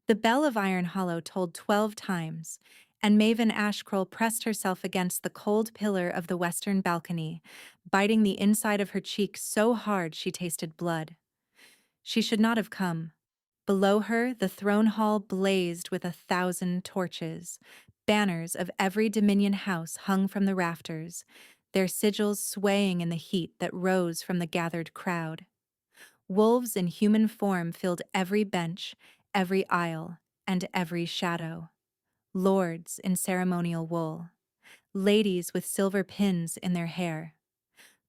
The bell of Iron Hollow tolled 12 times, and Maven Ashcroll pressed herself against the cold pillar of the western balcony, biting the inside of her cheek so hard she tasted blood. She should not have come. Below her, the throne hall blazed with 1,000 torches. Banners of every Dominion house hung from the rafters, their sigils swaying in the heat that rose from the gathered crowd. Wolves in human form filled every bench, every aisle, and every shadow. Lords in ceremonial wool. Ladies with silver pins in their hair.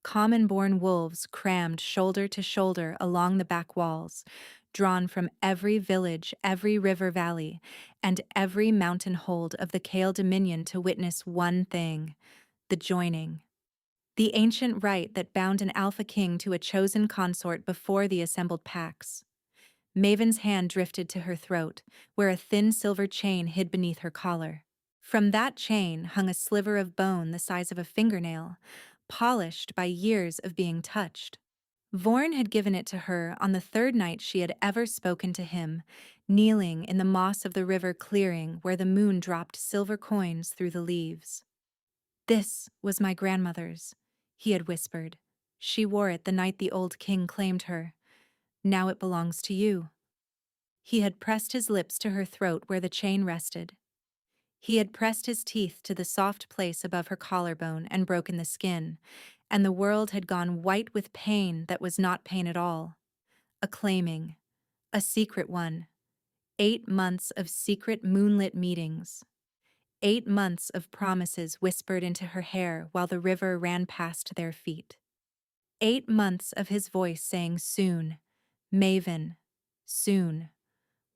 Common-born wolves crammed shoulder to shoulder along the back walls, drawn from every village, every river valley, and every mountain hold of the Kale Dominion to witness one thing: the joining. The ancient rite that bound an alpha king to a chosen consort before the assembled packs. Maven's hand drifted to her throat, where a thin silver chain hid beneath her collar. From that chain hung a sliver of bone the size of a fingernail, polished by years of being touched. Vorn had given it to her on the third night she had ever spoken to him, kneeling in the moss of the river clearing where the moon dropped silver coins through the leaves. "This was my grandmother's," he had whispered. "She wore it the night the old king claimed her. Now it belongs to you." He had pressed his lips to her throat where the chain rested. He had pressed his teeth to the soft place above her collarbone and broken the skin, and the world had gone white with pain that was not pain at all. A claiming. A secret one. 8 months of secret moonlit meetings. 8 months of promises whispered into her hair while the river ran past their feet. 8 months of his voice saying soon, Maven, soon.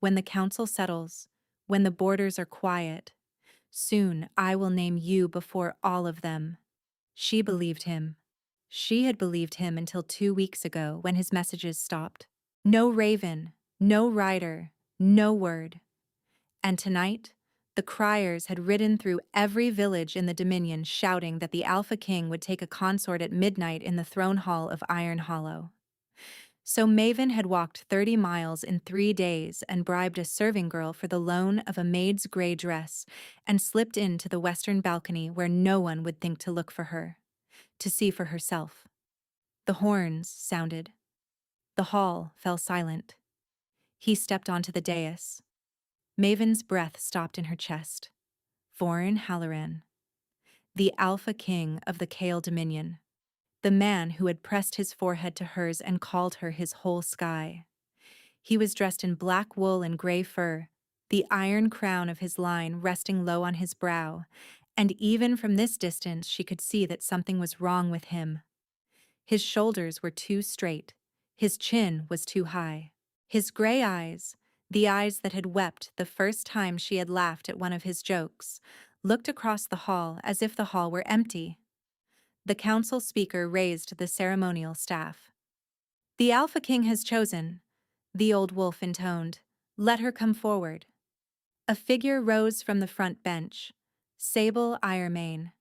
When the council settles, when the borders are quiet, soon I will name you before all of them. She believed him. She had believed him until 2 weeks ago when his messages stopped. No raven, no rider, no word. And tonight, the criers had ridden through every village in the Dominion shouting that the Alpha King would take a consort at midnight in the throne hall of Iron Hollow. So Maven had walked 30 miles in 3 days and bribed a serving girl for the loan of a maid's gray dress and slipped into the western balcony where no one would think to look for her, to see for herself. The horns sounded. The hall fell silent. He stepped onto the dais. Maven's breath stopped in her chest. Vorin Halloran, the Alpha King of the Kale Dominion. The man who had pressed his forehead to hers and called her his whole sky. He was dressed in black wool and gray fur, the iron crown of his line resting low on his brow, and even from this distance she could see that something was wrong with him. His shoulders were too straight, his chin was too high. His gray eyes, the eyes that had wept the first time she had laughed at one of his jokes, looked across the hall as if the hall were empty. The council speaker raised the ceremonial staff. "The Alpha King has chosen," the old wolf intoned. "Let her come forward." A figure rose from the front bench. Sable Iremane.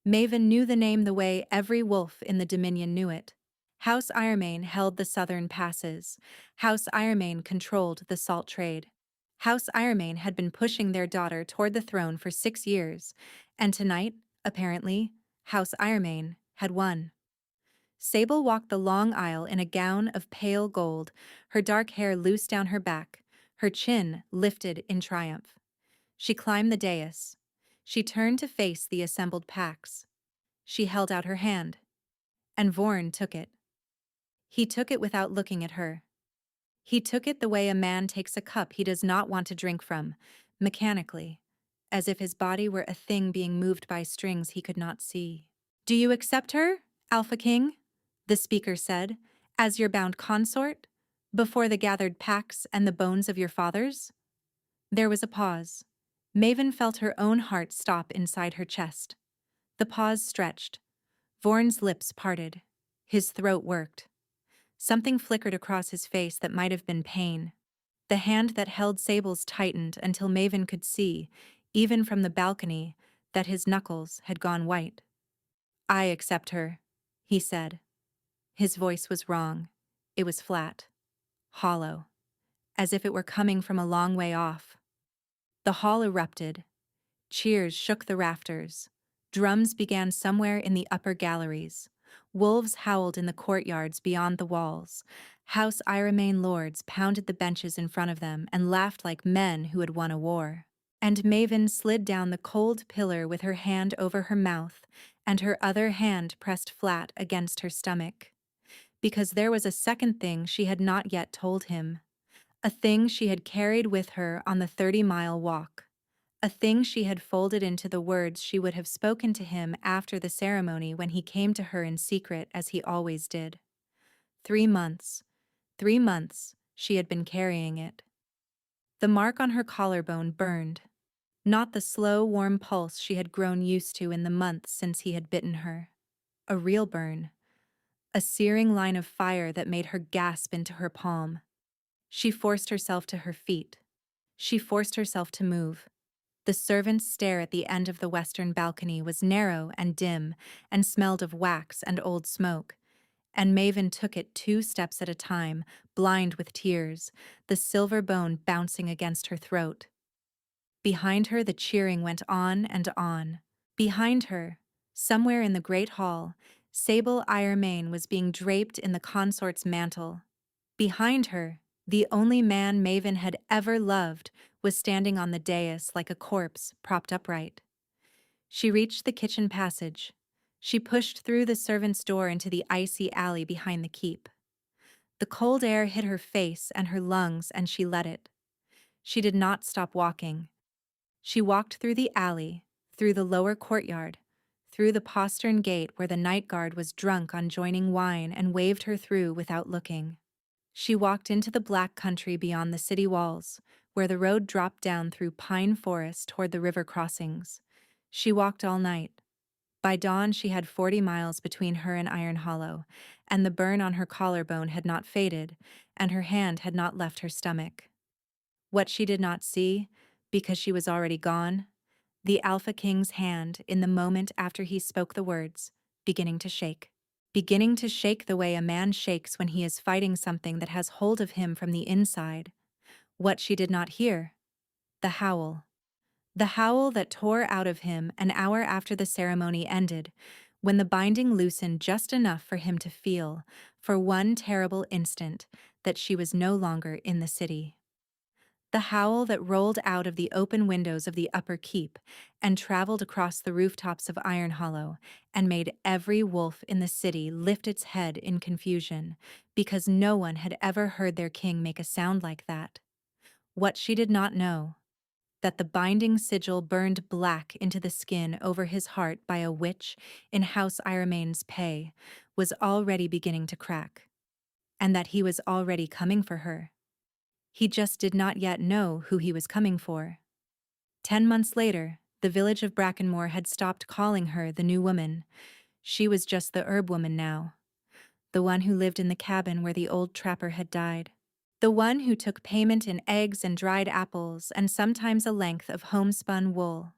Maven knew the name the way every wolf in the Dominion knew it. House Iremane held the southern passes. House Iremane controlled the salt trade. House Iremane had been pushing their daughter toward the throne for 6 years, and tonight, apparently, House Iremane had won. Sable walked the long aisle in a gown of pale gold, her dark hair loose down her back, her chin lifted in triumph. She climbed the dais. She turned to face the assembled packs. She held out her hand. And Vorn took it. He took it without looking at her. He took it the way a man takes a cup he does not want to drink from, mechanically, as if his body were a thing being moved by strings he could not see. "Do you accept her, Alpha King?" the speaker said, "as your bound consort, before the gathered packs and the bones of your fathers?" There was a pause. Maven felt her own heart stop inside her chest. The pause stretched. Vorn's lips parted. His throat worked. Something flickered across his face that might have been pain. The hand that held Sable's tightened until Maven could see, even from the balcony, that his knuckles had gone white. "I accept her," he said. His voice was wrong. It was flat. Hollow. as if it were coming from a long way off. The hall erupted. Cheers shook the rafters. Drums began somewhere in the upper galleries. Wolves howled in the courtyards beyond the walls. House Iremain lords pounded the benches in front of them and laughed like men who had won a war. And Maven slid down the cold pillar with her hand over her mouth and her other hand pressed flat against her stomach. Because there was a second thing she had not yet told him. A thing she had carried with her on the 30-mile walk. A thing she had folded into the words she would have spoken to him after the ceremony when he came to her in secret as he always did. 3 months. 3 months, she had been carrying it. The mark on her collarbone burned. Not the slow, warm pulse she had grown used to in the months since he had bitten her. A real burn. A searing line of fire that made her gasp into her palm. She forced herself to her feet. She forced herself to move. The servant's stair at the end of the western balcony was narrow and dim and smelled of wax and old smoke, and Maven took it 2 steps at a time, blind with tears, the silver bone bouncing against her throat. Behind her the cheering went on and on. Behind her, somewhere in the great hall, Sable Iremain was being draped in the consort's mantle. Behind her, the only man Maven had ever loved was standing on the dais like a corpse propped upright. She reached the kitchen passage. She pushed through the servant's door into the icy alley behind the keep. The cold air hit her face and her lungs and she let it. She did not stop walking. She walked through the alley, through the lower courtyard, through the postern gate where the night guard was drunk on joining wine and waved her through without looking. She walked into the black country beyond the city walls, where the road dropped down through pine forest toward the river crossings. She walked all night. By dawn she had 40 miles between her and Iron Hollow, and the burn on her collarbone had not faded, and her hand had not left her stomach. What she did not see, because she was already gone, the Alpha King's hand, in the moment after he spoke the words, beginning to shake. Beginning to shake the way a man shakes when he is fighting something that has hold of him from the inside. What she did not hear. The howl. The howl that tore out of him an hour after the ceremony ended, when the binding loosened just enough for him to feel, for one terrible instant, that she was no longer in the city. The howl that rolled out of the open windows of the upper keep and traveled across the rooftops of Iron Hollow and made every wolf in the city lift its head in confusion, because no one had ever heard their king make a sound like that. What she did not know, that the binding sigil burned black into the skin over his heart by a witch in House Iremain's pay, was already beginning to crack, and that he was already coming for her. He just did not yet know who he was coming for. 10 months later, the village of Brackenmore had stopped calling her the new woman. She was just the herb woman now. The one who lived in the cabin where the old trapper had died. The one who took payment in eggs and dried apples and sometimes a length of homespun wool.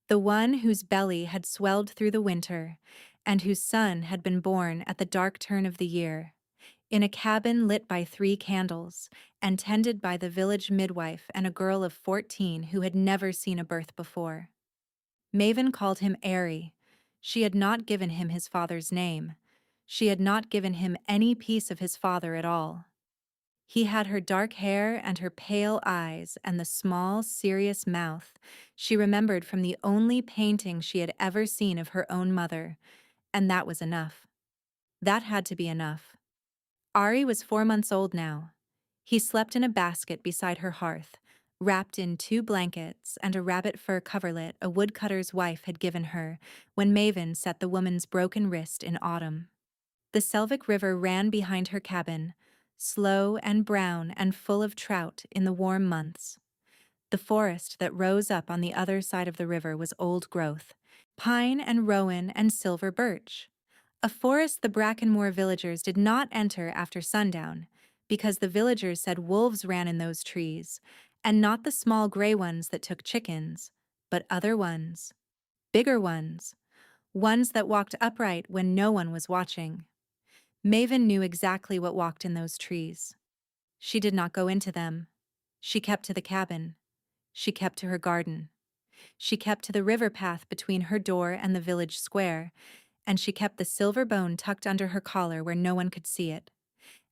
The one whose belly had swelled through the winter and whose son had been born at the dark turn of the year, in a cabin lit by 3 candles and tended by the village midwife and a girl of 14 who had never seen a birth before. Maven called him Airy. She had not given him his father's name. She had not given him any piece of his father at all. He had her dark hair and her pale eyes and the small, serious mouth she remembered from the only painting she had ever seen of her own mother, and that was enough. That had to be enough. Ari was 4 months old now. He slept in a basket beside her hearth, wrapped in 2 blankets and a rabbit fur coverlet a woodcutter's wife had given her when Maven set the woman's broken wrist in autumn. The Selvik River ran behind her cabin, slow and brown and full of trout in the warm months. The forest that rose up on the other side of the river was old growth, pine and rowan and silver birch. A forest the Brackenmore villagers did not enter after sundown, because the villagers said wolves ran in those trees, and not the small gray ones that took chickens, but other ones. Bigger ones. Ones that walked upright when no one was watching. Maven knew exactly what walked in those trees. She did not go into them. She kept to the cabin. She kept to her garden. She kept to the river path between her door and the village square, and she kept the silver bone tucked under her collar where no one could see it.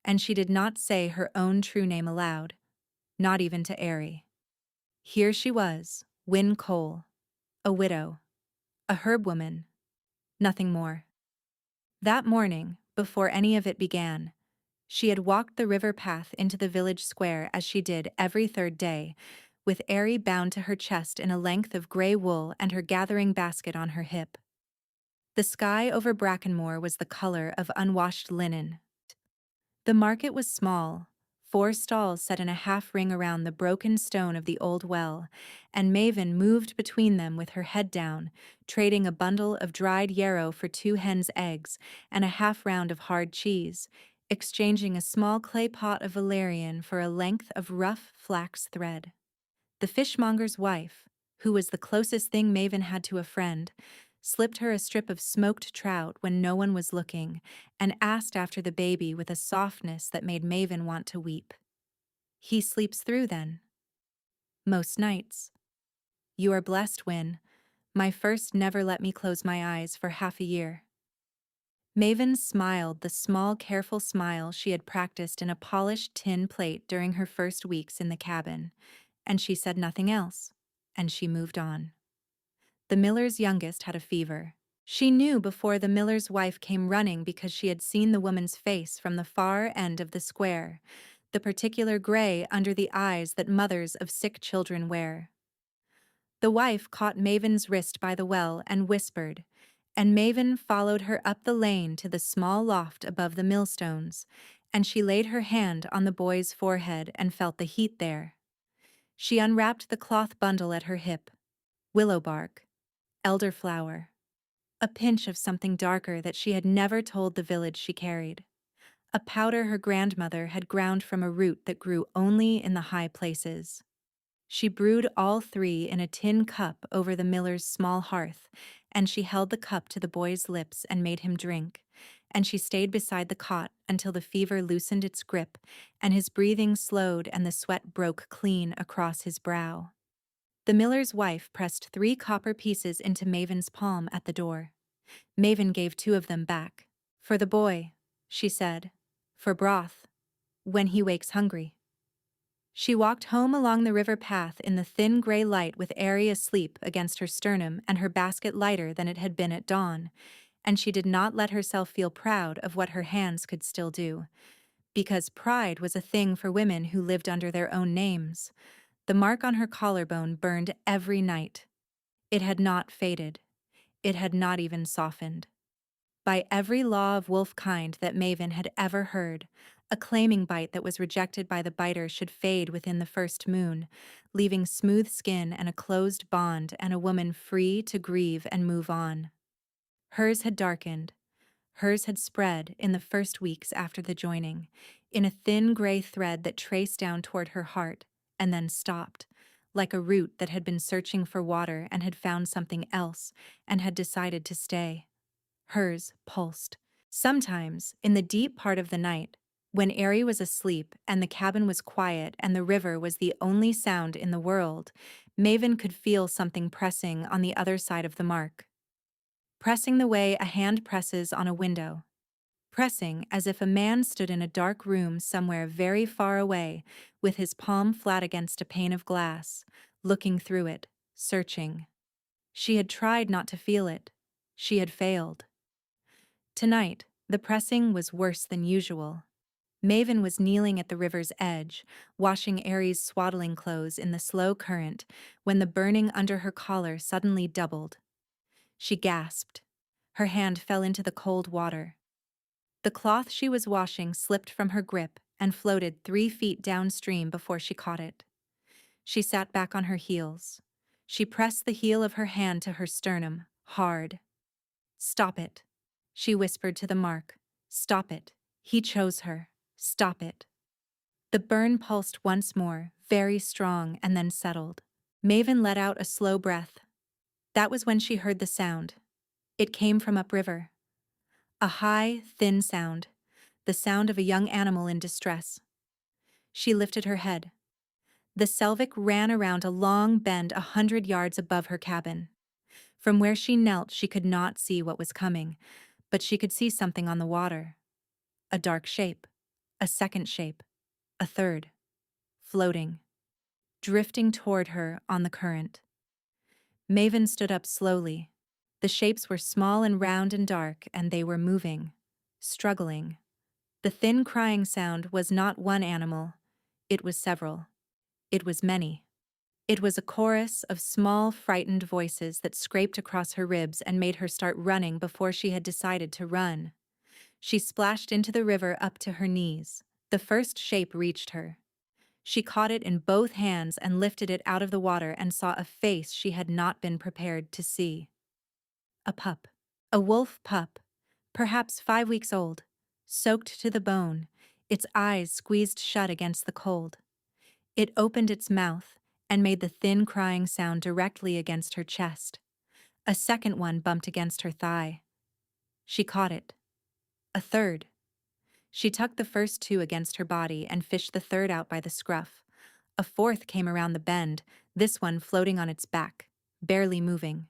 And she did not say her own true name aloud, not even to Airy. Here she was, Win Cole, a widow, a herb woman, nothing more. That morning, before any of it began, she had walked the river path into the village square as she did every third day, with Airy bound to her chest in a length of gray wool and her gathering basket on her hip. The sky over Brackenmore was the color of unwashed linen. The market was small, 4 stalls set in a half-ring around the broken stone of the old well, and Maven moved between them with her head down, trading a bundle of dried yarrow for 2 hens' eggs and a half-round of hard cheese, exchanging a small clay pot of valerian for a length of rough flax thread. The fishmonger's wife, who was the closest thing Maven had to a friend, slipped her a strip of smoked trout when no one was looking, and asked after the baby with a softness that made Maven want to weep. "He sleeps through, then?" "Most nights." "You are blessed, Win. My first never let me close my eyes for half a year." Maven smiled the small, careful smile she had practiced in a polished tin plate during her first weeks in the cabin, and she said nothing else, and she moved on. The miller's youngest had a fever. She knew before the miller's wife came running because she had seen the woman's face from the far end of the square, the particular gray under the eyes that mothers of sick children wear. The wife caught Maven's wrist by the well and whispered, and Maven followed her up the lane to the small loft above the millstones, and she laid her hand on the boy's forehead and felt the heat there. She unwrapped the cloth bundle at her hip. Willow bark, elderflower, a pinch of something darker that she had never told the village she carried. A powder her grandmother had ground from a root that grew only in the high places. She brewed all 3 in a tin cup over the miller's small hearth, and she held the cup to the boy's lips and made him drink, and she stayed beside the cot until the fever loosened its grip and his breathing slowed and the sweat broke clean across his brow. The miller's wife pressed 3 copper pieces into Maven's palm at the door. Maven gave 2 of them back. "For the boy," she said. "For broth. When he wakes hungry." She walked home along the river path in the thin gray light with Airy asleep against her sternum and her basket lighter than it had been at dawn, and she did not let herself feel proud of what her hands could still do, because pride was a thing for women who lived under their own names. The mark on her collarbone burned every night. It had not faded. It had not even softened. By every law of wolf-kind that Maven had ever heard, a claiming bite that was rejected by the biter should fade within the first moon, leaving smooth skin and a closed bond and a woman free to grieve and move on. Hers had darkened. Hers had spread in the first weeks after the joining, in a thin gray thread that traced down toward her heart and then stopped, like a root that had been searching for water and had found something else and had decided to stay. Hers pulsed. Sometimes, in the deep part of the night, when Airy was asleep and the cabin was quiet and the river was the only sound in the world, Maven could feel something pressing on the other side of the mark. Pressing the way a hand presses on a window. Pressing as if a man stood in a dark room somewhere very far away, with his palm flat against a pane of glass, looking through it, searching. She had tried not to feel it. She had failed. Tonight, the pressing was worse than usual. Maven was kneeling at the river's edge, washing Airy's swaddling clothes in the slow current, when the burning under her collar suddenly doubled. She gasped. Her hand fell into the cold water. The cloth she was washing slipped from her grip and floated 3 feet downstream before she caught it. She sat back on her heels. She pressed the heel of her hand to her sternum, hard. "Stop it," she whispered to the mark. "Stop it. He chose her. Stop it." The burn pulsed once more, very strong, and then settled. Maven let out a slow breath. That was when she heard the sound. It came from upriver. A high, thin sound, the sound of a young animal in distress. She lifted her head. The Selvik ran around a long bend 100 yards above her cabin. From where she knelt, she could not see what was coming, but she could see something on the water. A dark shape. A second shape. A third. Floating. Drifting toward her on the current. Maven stood up slowly. The shapes were small and round and dark, and they were moving. Struggling. The thin crying sound was not one animal. It was several. It was many. It was a chorus of small, frightened voices that scraped across her ribs and made her start running before she had decided to run. She splashed into the river up to her knees. The first shape reached her. She caught it in both hands and lifted it out of the water and saw a face she had not been prepared to see. A pup. A wolf pup, perhaps 5 weeks old, soaked to the bone, its eyes squeezed shut against the cold. It opened its mouth and made the thin crying sound directly against her chest. A second one bumped against her thigh. She caught it. A third. She tucked the first two against her body and fished the third out by the scruff. A fourth came around the bend, this one floating on its back, barely moving.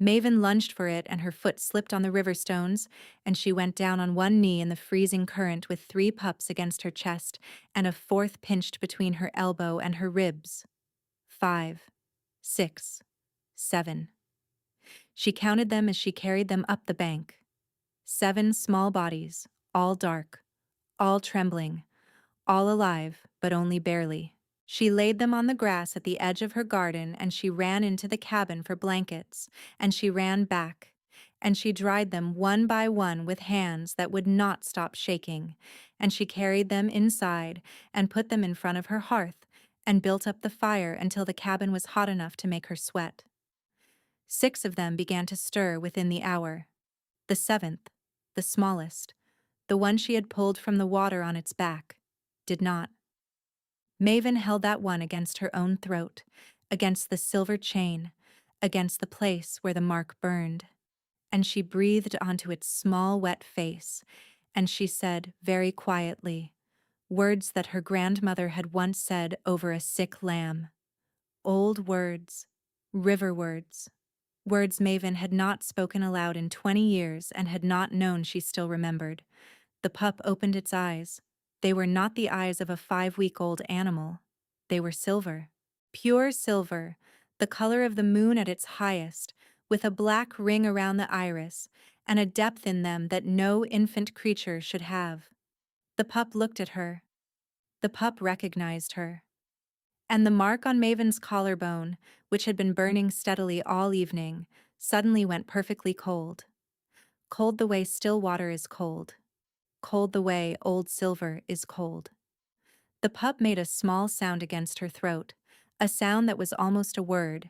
Maven lunged for it and her foot slipped on the river stones, and she went down on one knee in the freezing current with 3 pups against her chest and a fourth pinched between her elbow and her ribs. 5, 6, 7. She counted them as she carried them up the bank. 7 small bodies, all dark, all trembling, all alive, but only barely. She laid them on the grass at the edge of her garden, and she ran into the cabin for blankets, and she ran back, and she dried them one by one with hands that would not stop shaking, and she carried them inside and put them in front of her hearth and built up the fire until the cabin was hot enough to make her sweat. 6 of them began to stir within the hour. The 7th, the smallest, the one she had pulled from the water on its back, did not. Maven held that one against her own throat, against the silver chain, against the place where the mark burned, and she breathed onto its small wet face, and she said very quietly, words that her grandmother had once said over a sick lamb. Old words, river words, words Maven had not spoken aloud in 20 years and had not known she still remembered. The pup opened its eyes. They were not the eyes of a 5-week-old animal. They were silver. Pure silver, the color of the moon at its highest, with a black ring around the iris, and a depth in them that no infant creature should have. The pup looked at her. The pup recognized her. And the mark on Maven's collarbone, which had been burning steadily all evening, suddenly went perfectly cold. Cold the way still water is cold. Cold the way old silver is cold. The pup made a small sound against her throat, a sound that was almost a word,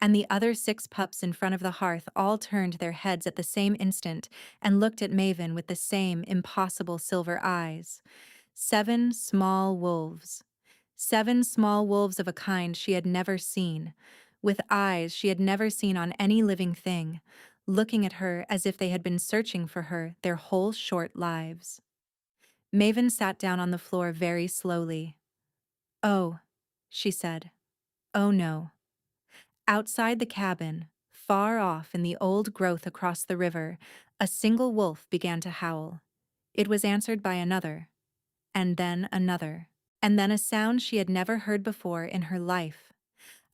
and the other 6 pups in front of the hearth all turned their heads at the same instant and looked at Maven with the same impossible silver eyes. 7 small wolves. 7 small wolves of a kind she had never seen, with eyes she had never seen on any living thing, looking at her as if they had been searching for her their whole short lives. Maven sat down on the floor very slowly. "Oh," she said. "Oh no." Outside the cabin, far off in the old growth across the river, a single wolf began to howl. It was answered by another, and then another, and then a sound she had never heard before in her life.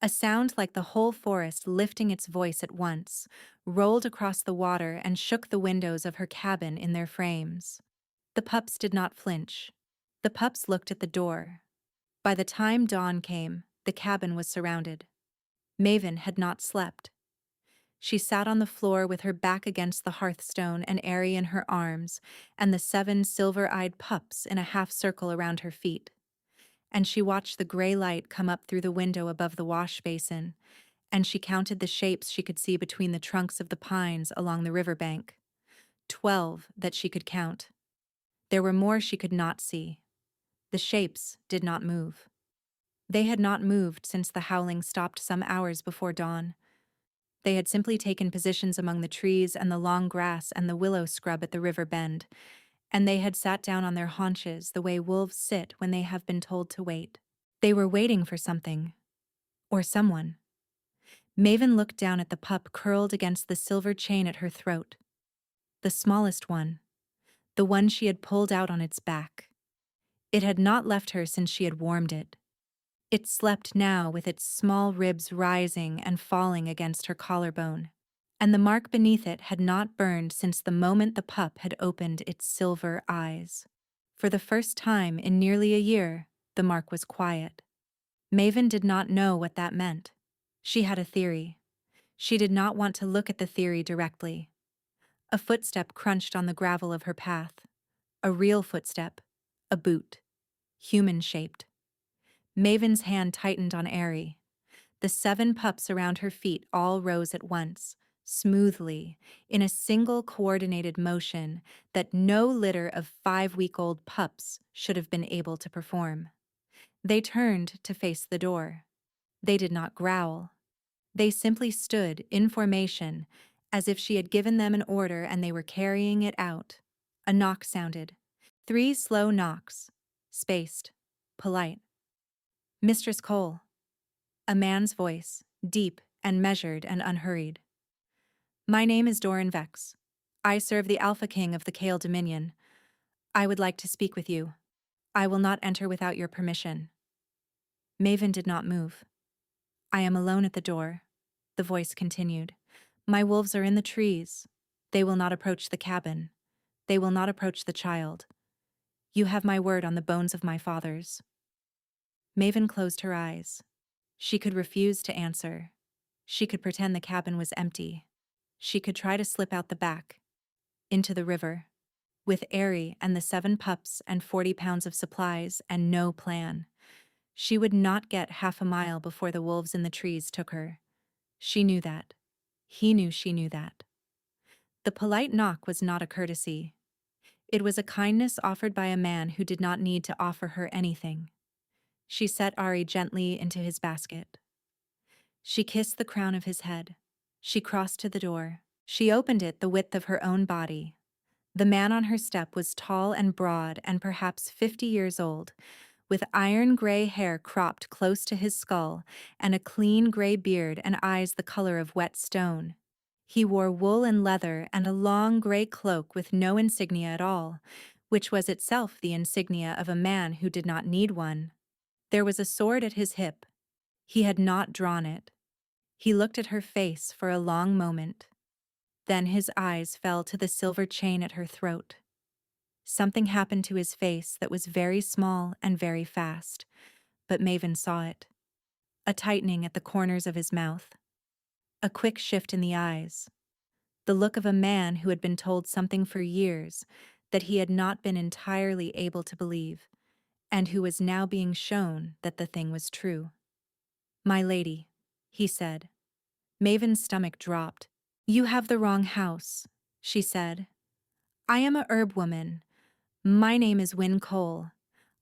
A sound like the whole forest lifting its voice at once, rolled across the water and shook the windows of her cabin in their frames. The pups did not flinch. The pups looked at the door. By the time dawn came, the cabin was surrounded. Maven had not slept. She sat on the floor with her back against the hearthstone and Airy in her arms, and the 7 silver-eyed pups in a half-circle around her feet. And she watched the gray light come up through the window above the wash basin, and she counted the shapes she could see between the trunks of the pines along the riverbank. 12 that she could count. There were more she could not see. The shapes did not move. They had not moved since the howling stopped some hours before dawn. They had simply taken positions among the trees and the long grass and the willow scrub at the river bend, and they had sat down on their haunches the way wolves sit when they have been told to wait. They were waiting for something, or someone. Maven looked down at the pup curled against the silver chain at her throat. The smallest one. The one she had pulled out on its back. It had not left her since she had warmed it. It slept now with its small ribs rising and falling against her collarbone. And the mark beneath it had not burned since the moment the pup had opened its silver eyes. For the first time in nearly a year, the mark was quiet. Maven did not know what that meant. She had a theory. She did not want to look at the theory directly. A footstep crunched on the gravel of her path. A real footstep. A boot. Human-shaped. Maven's hand tightened on Airy. The 7 pups around her feet all rose at once, smoothly, in a single coordinated motion that no litter of 5-week-old pups should have been able to perform. They turned to face the door. They did not growl. They simply stood in formation, as if she had given them an order and they were carrying it out. A knock sounded. 3 slow knocks. Spaced. Polite. Mistress Cole. A man's voice, deep and measured and unhurried. My name is Doran Vex. I serve the Alpha King of the Kale Dominion. I would like to speak with you. I will not enter without your permission. Maven did not move. I am alone at the door, the voice continued. My wolves are in the trees. They will not approach the cabin. They will not approach the child. You have my word on the bones of my fathers. Maven closed her eyes. She could refuse to answer. She could pretend the cabin was empty. She could try to slip out the back, into the river, with Airy and the 7 pups and 40 pounds of supplies and no plan. She would not get half a mile before the wolves in the trees took her. She knew that. He knew she knew that. The polite knock was not a courtesy. It was a kindness offered by a man who did not need to offer her anything. She set Ari gently into his basket. She kissed the crown of his head. She crossed to the door. She opened it the width of her own body. The man on her step was tall and broad and perhaps 50 years old, with iron gray hair cropped close to his skull and a clean gray beard and eyes the color of wet stone. He wore wool and leather and a long gray cloak with no insignia at all, which was itself the insignia of a man who did not need one. There was a sword at his hip. He had not drawn it. He looked at her face for a long moment. Then his eyes fell to the silver chain at her throat. Something happened to his face that was very small and very fast, but Maven saw it. A tightening at the corners of his mouth. A quick shift in the eyes. The look of a man who had been told something for years that he had not been entirely able to believe, and who was now being shown that the thing was true. My lady, he said. Maven's stomach dropped. You have the wrong house, she said. I am a herb woman. My name is Win Cole.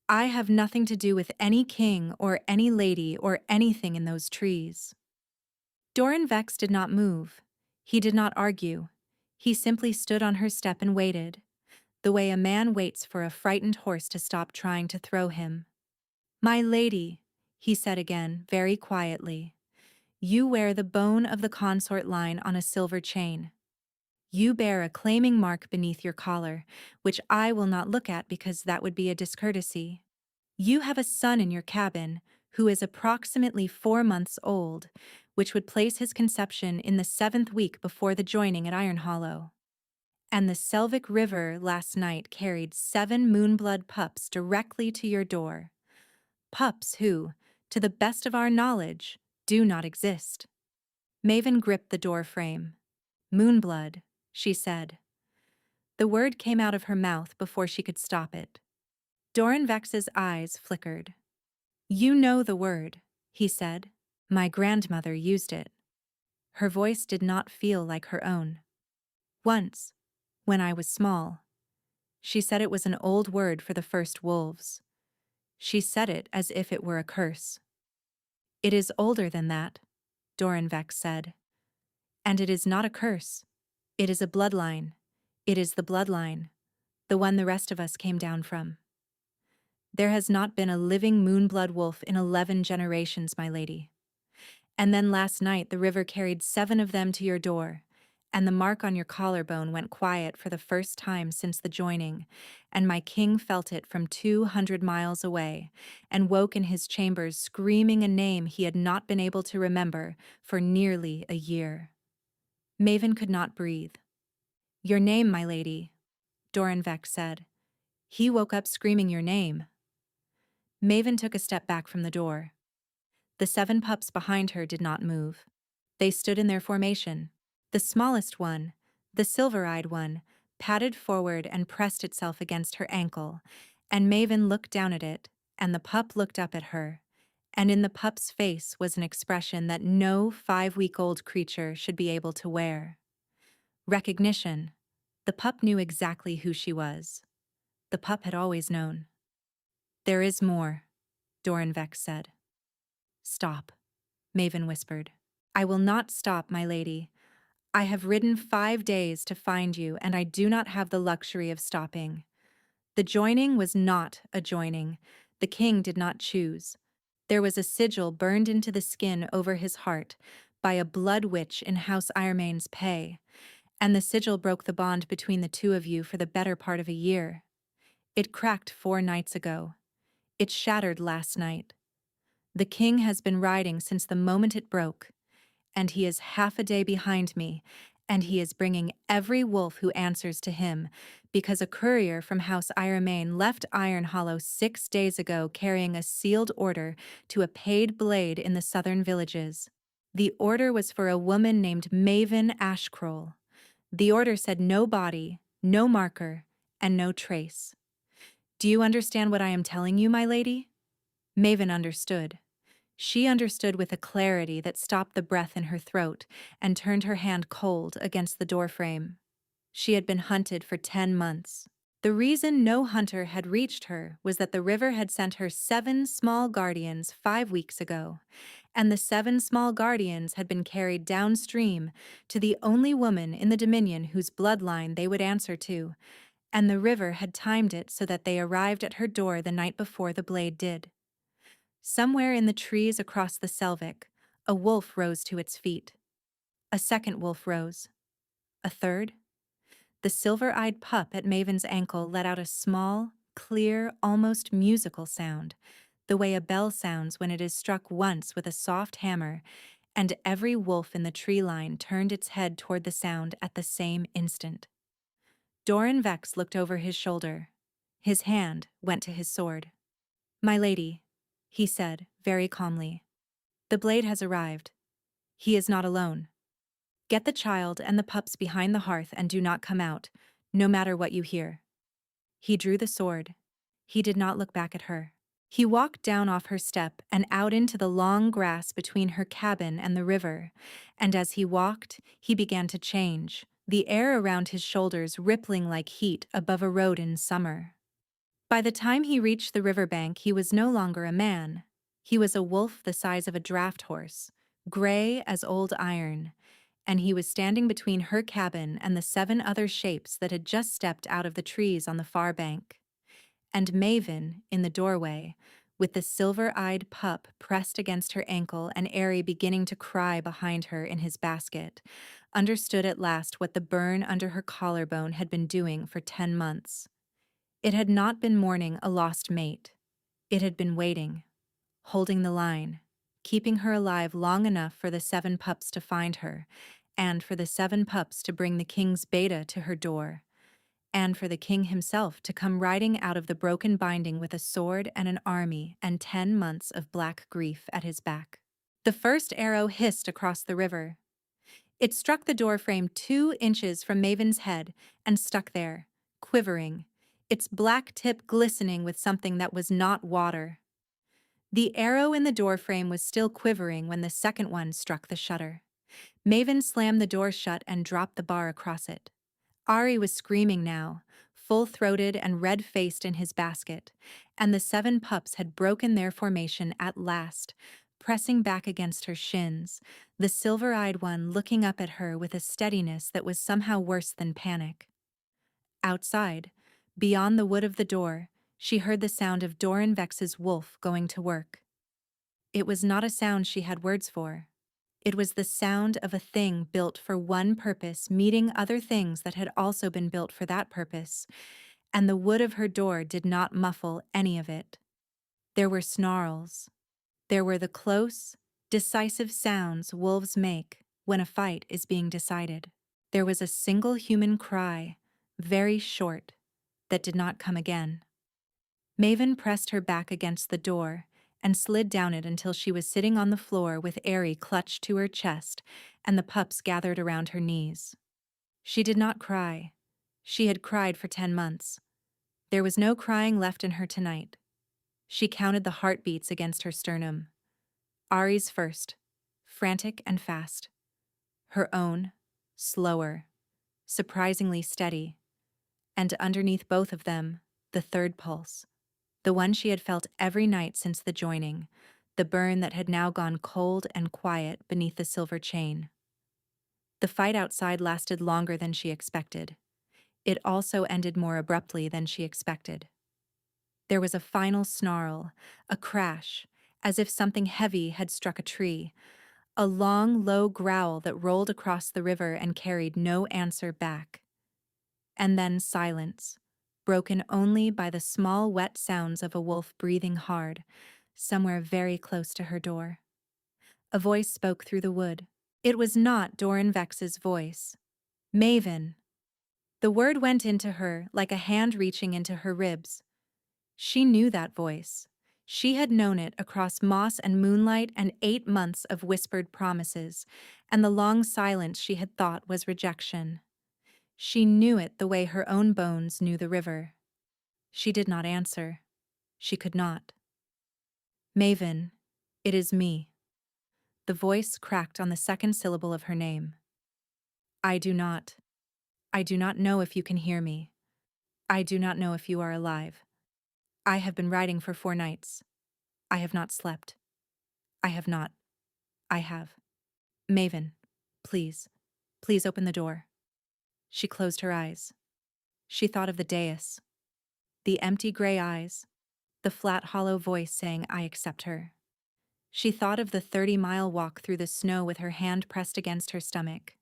I have nothing to do with any king or any lady or anything in those trees. Doran Vex did not move. He did not argue. He simply stood on her step and waited, the way a man waits for a frightened horse to stop trying to throw him. My lady, he said again, very quietly, you wear the bone of the consort line on a silver chain. You bear a claiming mark beneath your collar, which I will not look at because that would be a discourtesy. You have a son in your cabin who is approximately 4 months old, which would place his conception in the 7th week before the joining at Iron Hollow. And the Selvic River last night carried 7 moonblood pups directly to your door. Pups who, to the best of our knowledge, do not exist. Maven gripped the door frame. Moonblood, she said. The word came out of her mouth before she could stop it. Doran Vex's eyes flickered. You know the word, he said. My grandmother used it. Her voice did not feel like her own. Once, when I was small, she said it was an old word for the first wolves. She said it as if it were a curse. It is older than that, Doran Vex said. And it is not a curse. It is a bloodline. It is the bloodline. The one the rest of us came down from. There has not been a living moonblood wolf in 11 generations, my lady. And then last night the river carried 7 of them to your door, and the mark on your collarbone went quiet for the first time since the joining, and my king felt it from 200 miles away, and woke in his chambers screaming a name he had not been able to remember for nearly a year. Maven could not breathe. Your name, my lady, Doranvek said. He woke up screaming your name. Maven took a step back from the door. The 7 pups behind her did not move. They stood in their formation. The smallest one, the silver-eyed one, padded forward and pressed itself against her ankle, and Maven looked down at it, and the pup looked up at her, and in the pup's face was an expression that no 5-week-old creature should be able to wear. Recognition. The pup knew exactly who she was. The pup had always known. There is more, Doranvek said. Stop, Maven whispered. I will not stop, my lady. I have ridden 5 days to find you, and I do not have the luxury of stopping. The joining was not a joining. The king did not choose. There was a sigil burned into the skin over his heart by a blood witch in House Iremane's pay, and the sigil broke the bond between the 2 of you for the better part of a year. It cracked 4 nights ago. It shattered last night. The king has been riding since the moment it broke, and he is half a day behind me, and he is bringing every wolf who answers to him, because a courier from House Iremane left Iron Hollow 6 days ago carrying a sealed order to a paid blade in the southern villages. The order was for a woman named Maven Ashcroll. The order said no body, no marker, and no trace. Do you understand what I am telling you, my lady? Maven understood. She understood with a clarity that stopped the breath in her throat and turned her hand cold against the doorframe. She had been hunted for 10 months. The reason no hunter had reached her was that the river had sent her 7 small guardians 5 weeks ago, and the 7 small guardians had been carried downstream to the only woman in the Dominion whose bloodline they would answer to, and the river had timed it so that they arrived at her door the night before the blade did. Somewhere in the trees across the Selvik, a wolf rose to its feet. A second wolf rose. A third? The silver-eyed pup at Maven's ankle let out a small, clear, almost musical sound, the way a bell sounds when it is struck once with a soft hammer, and every wolf in the tree line turned its head toward the sound at the same instant. Doran Vex looked over his shoulder. His hand went to his sword. My lady, he said, very calmly. The blade has arrived. He is not alone. Get the child and the pups behind the hearth and do not come out, no matter what you hear. He drew the sword. He did not look back at her. He walked down off her step and out into the long grass between her cabin and the river, and as he walked, he began to change, the air around his shoulders rippling like heat above a road in summer. By the time he reached the riverbank, he was no longer a man. He was a wolf the size of a draft horse, gray as old iron, and he was standing between her cabin and the 7 other shapes that had just stepped out of the trees on the far bank. And Maven, in the doorway, with the silver-eyed pup pressed against her ankle and Airy beginning to cry behind her in his basket, understood at last what the burn under her collarbone had been doing for 10 months. It had not been mourning a lost mate. It had been waiting, holding the line, keeping her alive long enough for the 7 pups to find her, and for the 7 pups to bring the king's beta to her door, and for the king himself to come riding out of the broken binding with a sword and an army and 10 months of black grief at his back. The first arrow hissed across the river. It struck the doorframe 2 inches from Maven's head and stuck there, quivering, its black tip glistening with something that was not water. The arrow in the doorframe was still quivering when the second one struck the shutter. Maven slammed the door shut and dropped the bar across it. Ari was screaming now, full-throated and red-faced in his basket, and the 7 pups had broken their formation at last, pressing back against her shins, the silver-eyed one looking up at her with a steadiness that was somehow worse than panic. Outside, Beyond the wood of the door, she heard the sound of Doran Vex's wolf going to work. It was not a sound she had words for. It was the sound of a thing built for one purpose meeting other things that had also been built for that purpose, and the wood of her door did not muffle any of it. There were snarls. There were the close, decisive sounds wolves make when a fight is being decided. There was a single human cry, very short, that did not come again. Maven pressed her back against the door and slid down it until she was sitting on the floor with Airy clutched to her chest and the pups gathered around her knees. She did not cry. She had cried for 10 months. There was no crying left in her tonight. She counted the heartbeats against her sternum. Ari's first, frantic and fast. Her own, slower, surprisingly steady. And underneath both of them, the third pulse. The one she had felt every night since the joining, the burn that had now gone cold and quiet beneath the silver chain. The fight outside lasted longer than she expected. It also ended more abruptly than she expected. There was a final snarl, a crash, as if something heavy had struck a tree, a long, low growl that rolled across the river and carried no answer back. And then silence, broken only by the small wet sounds of a wolf breathing hard, somewhere very close to her door. A voice spoke through the wood. It was not Doran Vex's voice. Maven. The word went into her like a hand reaching into her ribs. She knew that voice. She had known it across moss and moonlight and 8 months of whispered promises, and the long silence she had thought was rejection. She knew it the way her own bones knew the river. She did not answer. She could not. Maven, it is me. The voice cracked on the second syllable of her name. I do not know if you can hear me. I do not know if you are alive. I have been riding for 4 nights. I have not slept. I have. Maven, please open the door. She closed her eyes. She thought of the dais, the empty gray eyes, the flat hollow voice saying I accept her. She thought of the 30-mile walk through the snow with her hand pressed against her stomach.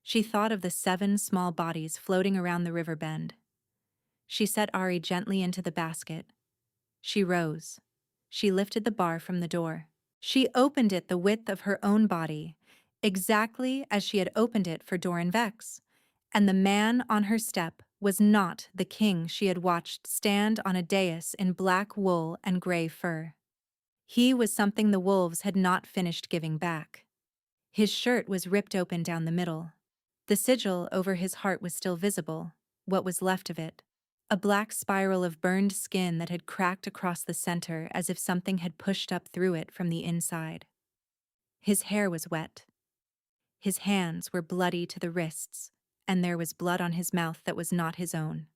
She thought of the 7 small bodies floating around the river bend. She set Ari gently into the basket. She rose. She lifted the bar from the door. She opened it the width of her own body, exactly as she had opened it for Doran Vex, and the man on her step was not the king she had watched stand on a dais in black wool and gray fur. He was something the wolves had not finished giving back. His shirt was ripped open down the middle. The sigil over his heart was still visible, what was left of it. A black spiral of burned skin that had cracked across the center as if something had pushed up through it from the inside. His hair was wet. His hands were bloody to the wrists, and there was blood on his mouth that was not his own.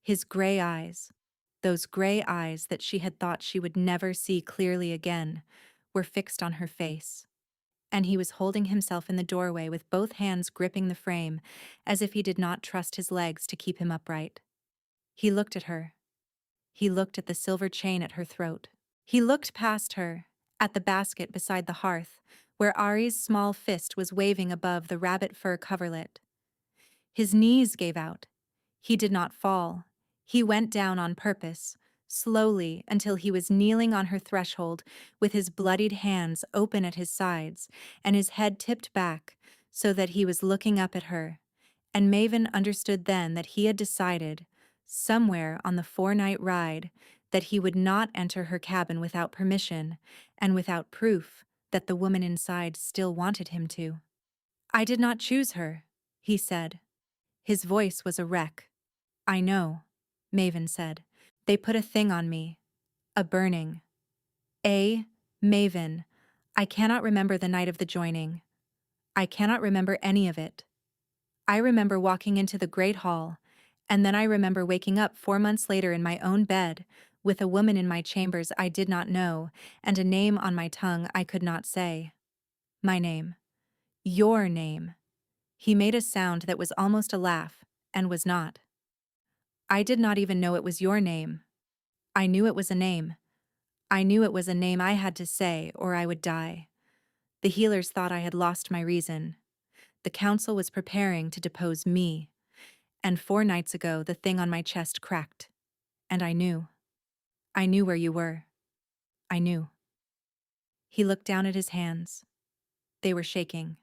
His gray eyes, those gray eyes that she had thought she would never see clearly again, were fixed on her face. And he was holding himself in the doorway with both hands gripping the frame, as if he did not trust his legs to keep him upright. He looked at her. He looked at the silver chain at her throat. He looked past her, at the basket beside the hearth, where Ari's small fist was waving above the rabbit fur coverlet. His knees gave out. He did not fall. He went down on purpose, slowly until he was kneeling on her threshold with his bloodied hands open at his sides and his head tipped back so that he was looking up at her. And Maven understood then that he had decided, somewhere on the 4-night ride, that he would not enter her cabin without permission and without proof that the woman inside still wanted him to. I did not choose her, he said. His voice was a wreck. I know, Maven said. They put a thing on me. A burning. Maven, I cannot remember the night of the joining. I cannot remember any of it. I remember walking into the great hall, and then I remember waking up 4 months later in my own bed, with a woman in my chambers I did not know, and a name on my tongue I could not say. My name. Your name. He made a sound that was almost a laugh, and was not. I did not even know it was your name. I knew it was a name. I knew it was a name I had to say, or I would die. The healers thought I had lost my reason. The council was preparing to depose me. And 4 nights ago, the thing on my chest cracked. And I knew. I knew where you were. I knew. He looked down at his hands. They were shaking.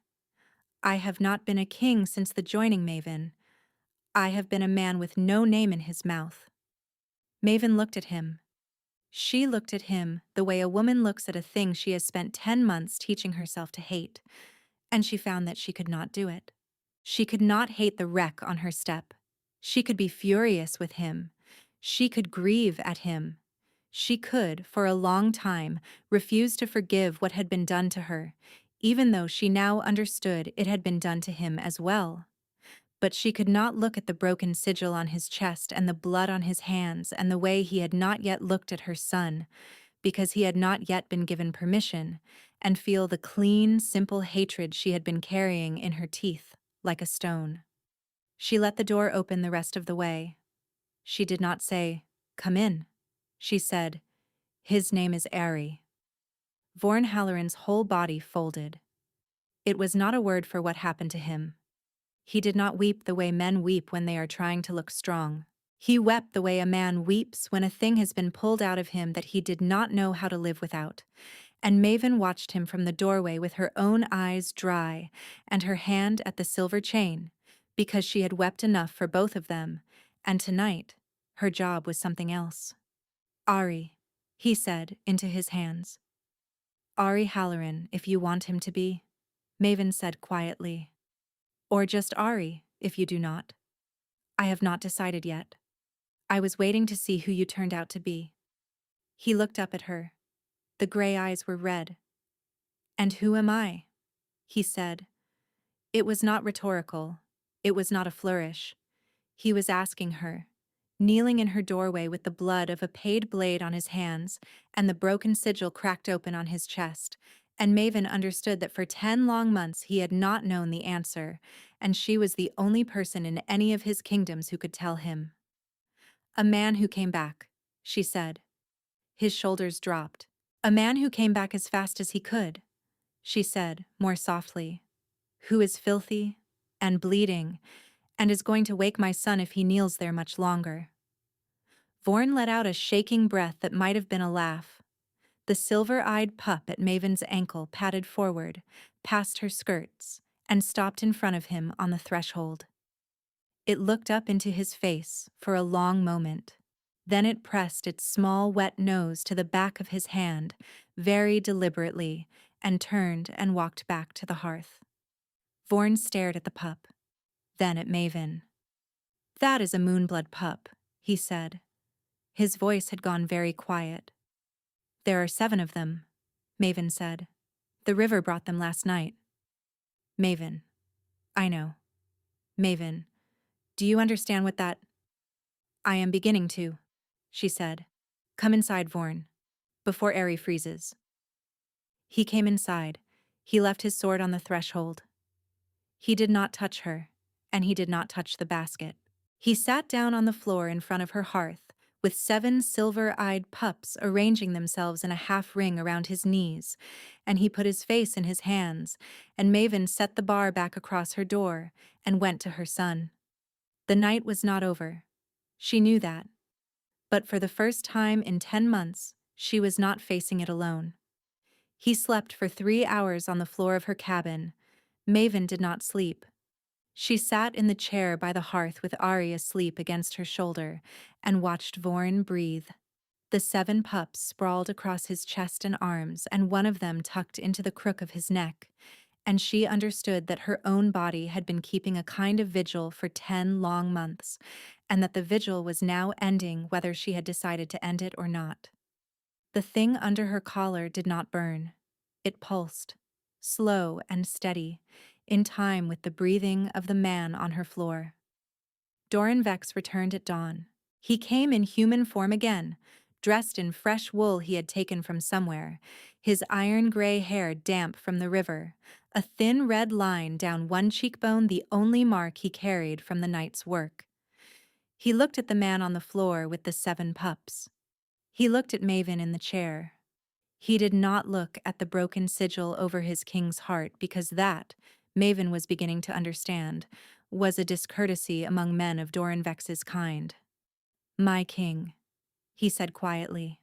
I have not been a king since the joining, Maven. I have been a man with no name in his mouth. Maven looked at him. She looked at him the way a woman looks at a thing she has spent 10 months teaching herself to hate, and she found that she could not do it. She could not hate the wreck on her step. She could be furious with him. She could grieve at him. She could, for a long time, refuse to forgive what had been done to her, even though she now understood it had been done to him as well. But she could not look at the broken sigil on his chest and the blood on his hands and the way he had not yet looked at her son, because he had not yet been given permission, and feel the clean, simple hatred she had been carrying in her teeth, like a stone. She let the door open the rest of the way. She did not say, "Come in." She said, "His name is Ari." Vorn Halloran's whole body folded. It was not a word for what happened to him. He did not weep the way men weep when they are trying to look strong. He wept the way a man weeps when a thing has been pulled out of him that he did not know how to live without. And Maven watched him from the doorway with her own eyes dry and her hand at the silver chain, because she had wept enough for both of them, and tonight, her job was something else. "Ari," he said into his hands. "Ari Halloran, if you want him to be," Maven said quietly. "Or just Ari, if you do not. I have not decided yet. I was waiting to see who you turned out to be." He looked up at her. The gray eyes were red. "And who am I?" he said. It was not rhetorical. It was not a flourish. He was asking her, kneeling in her doorway with the blood of a paid blade on his hands and the broken sigil cracked open on his chest, and Maven understood that for 10 long months he had not known the answer, and she was the only person in any of his kingdoms who could tell him. "A man who came back," she said. His shoulders dropped. "A man who came back as fast as he could," she said, more softly. "Who is filthy and bleeding and is going to wake my son if he kneels there much longer." Vorn let out a shaking breath that might have been a laugh. The silver-eyed pup at Maven's ankle padded forward, past her skirts, and stopped in front of him on the threshold. It looked up into his face for a long moment. Then it pressed its small, wet nose to the back of his hand, very deliberately, and turned and walked back to the hearth. Vorn stared at the pup, then at Maven. "That is a Moonblood pup," he said. His voice had gone very quiet. "There are 7 of them," Maven said. "The river brought them last night." Maven. "I know." Maven. "Do you understand what that—" "I am beginning to," she said. "Come inside, Vorn, before Ari freezes." He came inside. He left his sword on the threshold. He did not touch her, and he did not touch the basket. He sat down on the floor in front of her hearth, with 7 silver-eyed pups arranging themselves in a half-ring around his knees, and he put his face in his hands, and Maven set the bar back across her door and went to her son. The night was not over. She knew that. But for the first time in 10 months, she was not facing it alone. He slept for 3 hours on the floor of her cabin. Maven did not sleep. She sat in the chair by the hearth with Ari asleep against her shoulder and watched Vorn breathe. The 7 pups sprawled across his chest and arms, and one of them tucked into the crook of his neck, and she understood that her own body had been keeping a kind of vigil for 10 long months, and that the vigil was now ending whether she had decided to end it or not. The thing under her collar did not burn. It pulsed, slow and steady, in time with the breathing of the man on her floor. Doran Vex returned at dawn. He came in human form again, dressed in fresh wool he had taken from somewhere, his iron-gray hair damp from the river, a thin red line down one cheekbone the only mark he carried from the night's work. He looked at the man on the floor with the 7 pups. He looked at Maven in the chair. He did not look at the broken sigil over his king's heart because that, Maven was beginning to understand, was a discourtesy among men of Dorinvex's kind. "My king," he said quietly.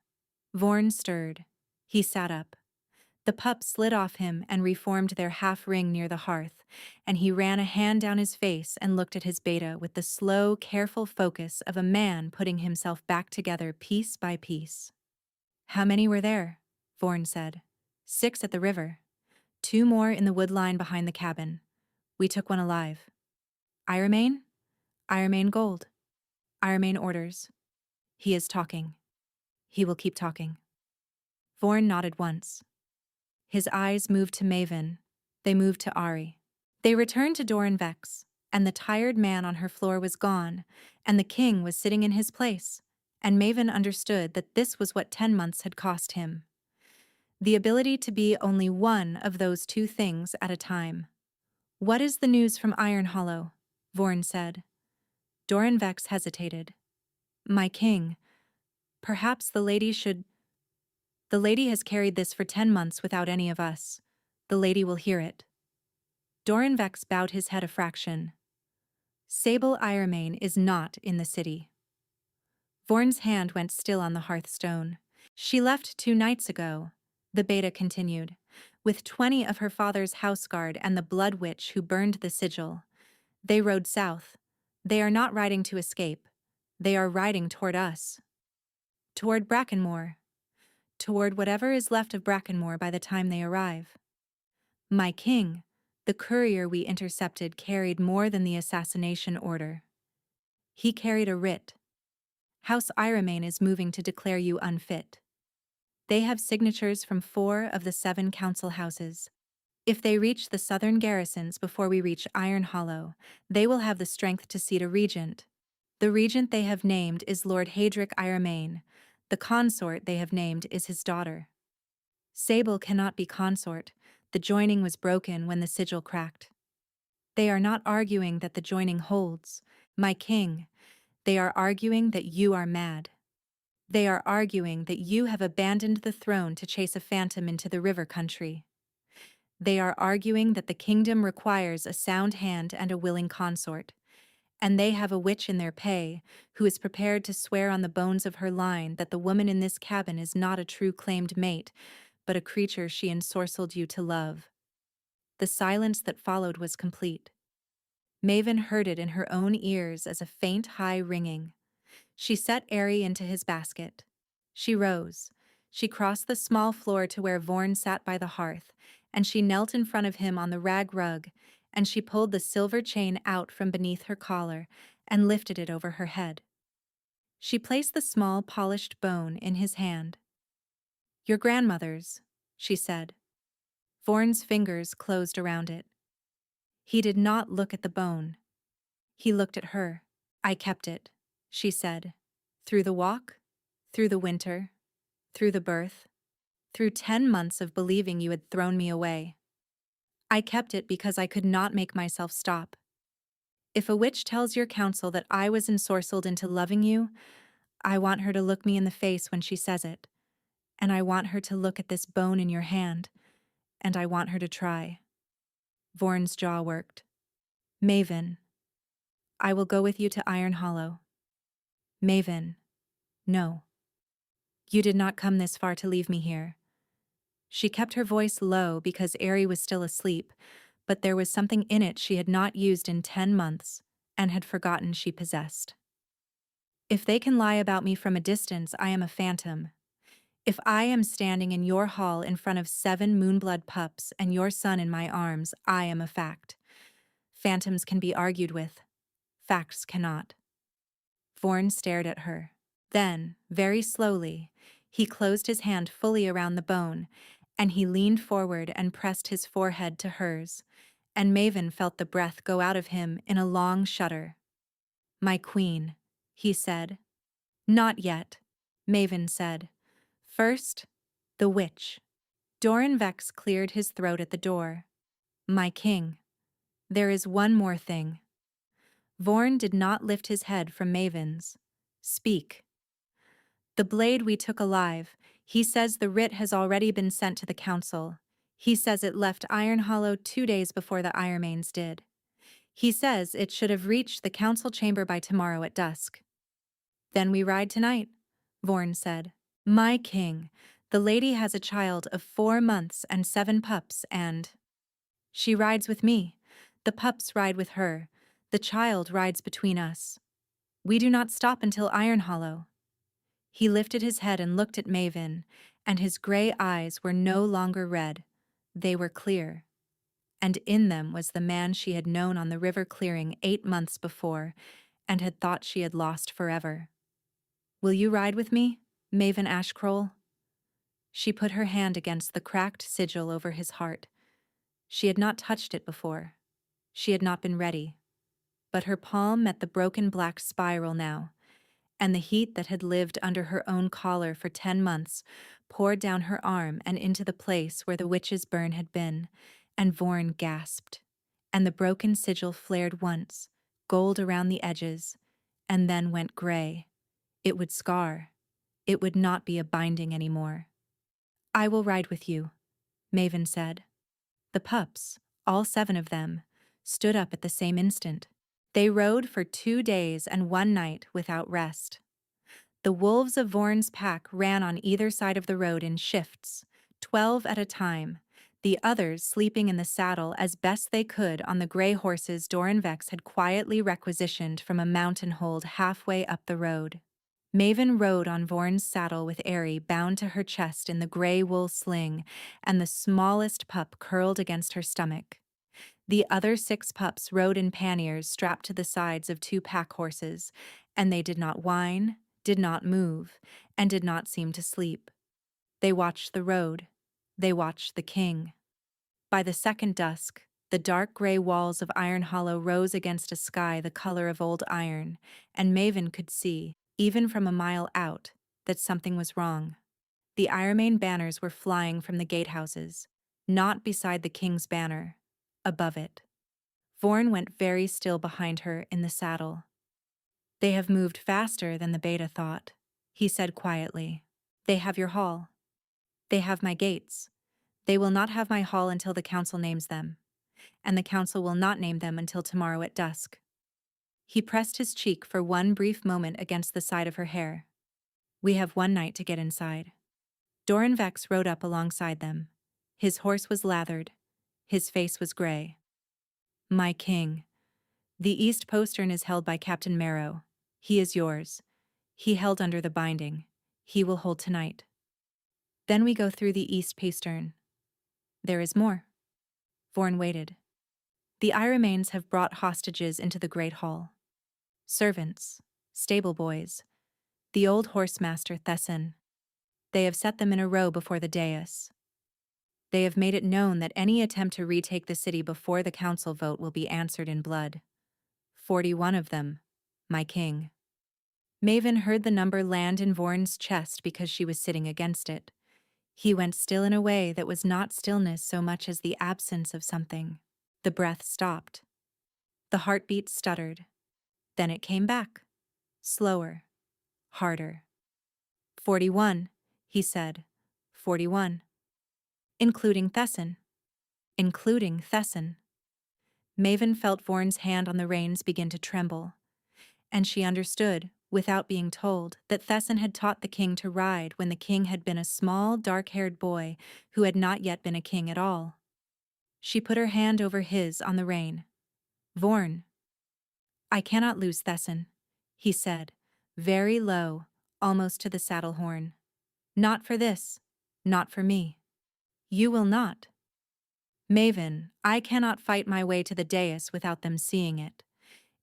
Vorn stirred. He sat up. The pups slid off him and reformed their half-ring near the hearth, and he ran a hand down his face and looked at his beta with the slow, careful focus of a man putting himself back together piece by piece. "How many were there?" Vorn said. 6 at the river. 2 more in the wood line behind the cabin. We took one alive. Iremain? Iremain Gold. Iremain orders. He is talking. He will keep talking." Vorn nodded once. His eyes moved to Maven. They moved to Ari. They returned to Dorinvex, and the tired man on her floor was gone, and the king was sitting in his place, and Maven understood that this was what 10 months had cost him. The ability to be only one of those 2 things at a time. "What is the news from Iron Hollow?" Vorn said. Dorinvex hesitated. "My king, perhaps the lady should—" "The lady has carried this for 10 months without any of us. The lady will hear it." Dorinvex bowed his head a fraction. "Sable Iremain is not in the city." Vorn's hand went still on the hearthstone. "She left 2 nights ago," the beta continued, "with 20 of her father's houseguard and the blood witch who burned the sigil. They rode south. They are not riding to escape. They are riding toward us. Toward Brackenmoor. Toward whatever is left of Brackenmoor by the time they arrive. My king, the courier we intercepted carried more than the assassination order. He carried a writ. House Iremain is moving to declare you unfit. They have signatures from 4 of the 7 council houses. If they reach the southern garrisons before we reach Iron Hollow, they will have the strength to seat a regent. The regent they have named is Lord Hadric Iremain. The consort they have named is his daughter. Sable cannot be consort. The joining was broken when the sigil cracked. They are not arguing that the joining holds. My king, they are arguing that you are mad. They are arguing that you have abandoned the throne to chase a phantom into the river country. They are arguing that the kingdom requires a sound hand and a willing consort, and they have a witch in their pay who is prepared to swear on the bones of her line that the woman in this cabin is not a true claimed mate, but a creature she ensorcelled you to love." The silence that followed was complete. Maven heard it in her own ears as a faint high ringing. She set Ari into his basket. She rose. She crossed the small floor to where Vorn sat by the hearth, and she knelt in front of him on the rag rug, and she pulled the silver chain out from beneath her collar and lifted it over her head. She placed the small polished bone in his hand. "Your grandmother's," she said. Vorn's fingers closed around it. He did not look at the bone. He looked at her. "I kept it," she said. "Through the walk, through the winter, through the birth, through 10 months of believing you had thrown me away. I kept it because I could not make myself stop. If a witch tells your council that I was ensorcelled into loving you, I want her to look me in the face when she says it, and I want her to look at this bone in your hand, and I want her to try." Vorn's jaw worked. "Maven, I will go with you to Iron Hollow." "Maven, no. You did not come this far to leave me here." She kept her voice low because Ari was still asleep, but there was something in it she had not used in 10 months and had forgotten she possessed. "If they can lie about me from a distance, I am a phantom. If I am standing in your hall in front of 7 Moonblood pups and your son in my arms, I am a fact. Phantoms can be argued with. Facts cannot." Vorn stared at her. Then, very slowly, he closed his hand fully around the bone, and he leaned forward and pressed his forehead to hers, and Maven felt the breath go out of him in a long shudder. "My queen," he said. "Not yet," Maven said. "First, the witch." Dorinvex cleared his throat at the door. "My king, there is one more thing." Vorn did not lift his head from Maven's. Speak. The blade we took alive, he says the writ has already been sent to the council. He says it left Iron Hollow 2 days before the Ironmanes did. He says it should have reached the council chamber by tomorrow at dusk. Then we ride tonight, Vorn said. My king, the lady has a child of 4 months and 7 pups and… She rides with me. The pups ride with her. The child rides between us. We do not stop until Iron Hollow. He lifted his head and looked at Maven, and his gray eyes were no longer red. They were clear. And in them was the man she had known on the river clearing 8 months before, and had thought she had lost forever. Will you ride with me, Maven Ashcroll? She put her hand against the cracked sigil over his heart. She had not touched it before. She had not been ready. But her palm met the broken black spiral now, and the heat that had lived under her own collar for 10 months poured down her arm and into the place where the witch's burn had been, and Vorn gasped. And the broken sigil flared once, gold around the edges, and then went gray. It would scar. It would not be a binding anymore. I will ride with you, Maven said. The pups, all 7 of them, stood up at the same instant. They rode for 2 days and 1 night without rest. The wolves of Vorn's pack ran on either side of the road in shifts, 12 at a time, the others sleeping in the saddle as best they could on the gray horses Doranvex had quietly requisitioned from a mountain hold halfway up the road. Maven rode on Vorn's saddle with Airy bound to her chest in the gray wool sling, and the smallest pup curled against her stomach. The other 6 pups rode in panniers strapped to the sides of 2 pack horses, and they did not whine, did not move, and did not seem to sleep. They watched the road. They watched the king. By the second dusk, the dark gray walls of Iron Hollow rose against a sky the color of old iron, and Maven could see, even from a mile out, that something was wrong. The Ironmane banners were flying from the gatehouses, not beside the king's banner, above it. Vorn went very still behind her in the saddle. They have moved faster than the beta thought, he said quietly. They have your hall. They have my gates. They will not have my hall until the council names them, and the council will not name them until tomorrow at dusk. He pressed his cheek for one brief moment against the side of her hair. We have 1 night to get inside. Doranvex rode up alongside them. His horse was lathered. His face was gray. My king. The East Postern is held by Captain Marrow. He is yours. He held under the binding. He will hold tonight. Then we go through the East Postern. There is more. Vorn waited. The Ironmanes have brought hostages into the Great Hall. Servants, stable boys, the old horsemaster Thesson. They have set them in a row before the dais. They have made it known that any attempt to retake the city before the council vote will be answered in blood. 41 of them, my king. Maven heard the number land in Vorn's chest because she was sitting against it. He went still in a way that was not stillness so much as the absence of something. The breath stopped. The heartbeat stuttered. Then it came back. Slower. Harder. 41, he said. 41. Including Thesson. Including Thesson. Maven felt Vorn's hand on the reins begin to tremble, and she understood, without being told, that Thesson had taught the king to ride when the king had been a small, dark-haired boy who had not yet been a king at all. She put her hand over his on the rein. Vorn. I cannot lose Thesson, he said, very low, almost to the saddle horn. Not for this. Not for me. You will not. Maven, I cannot fight my way to the dais without them seeing it.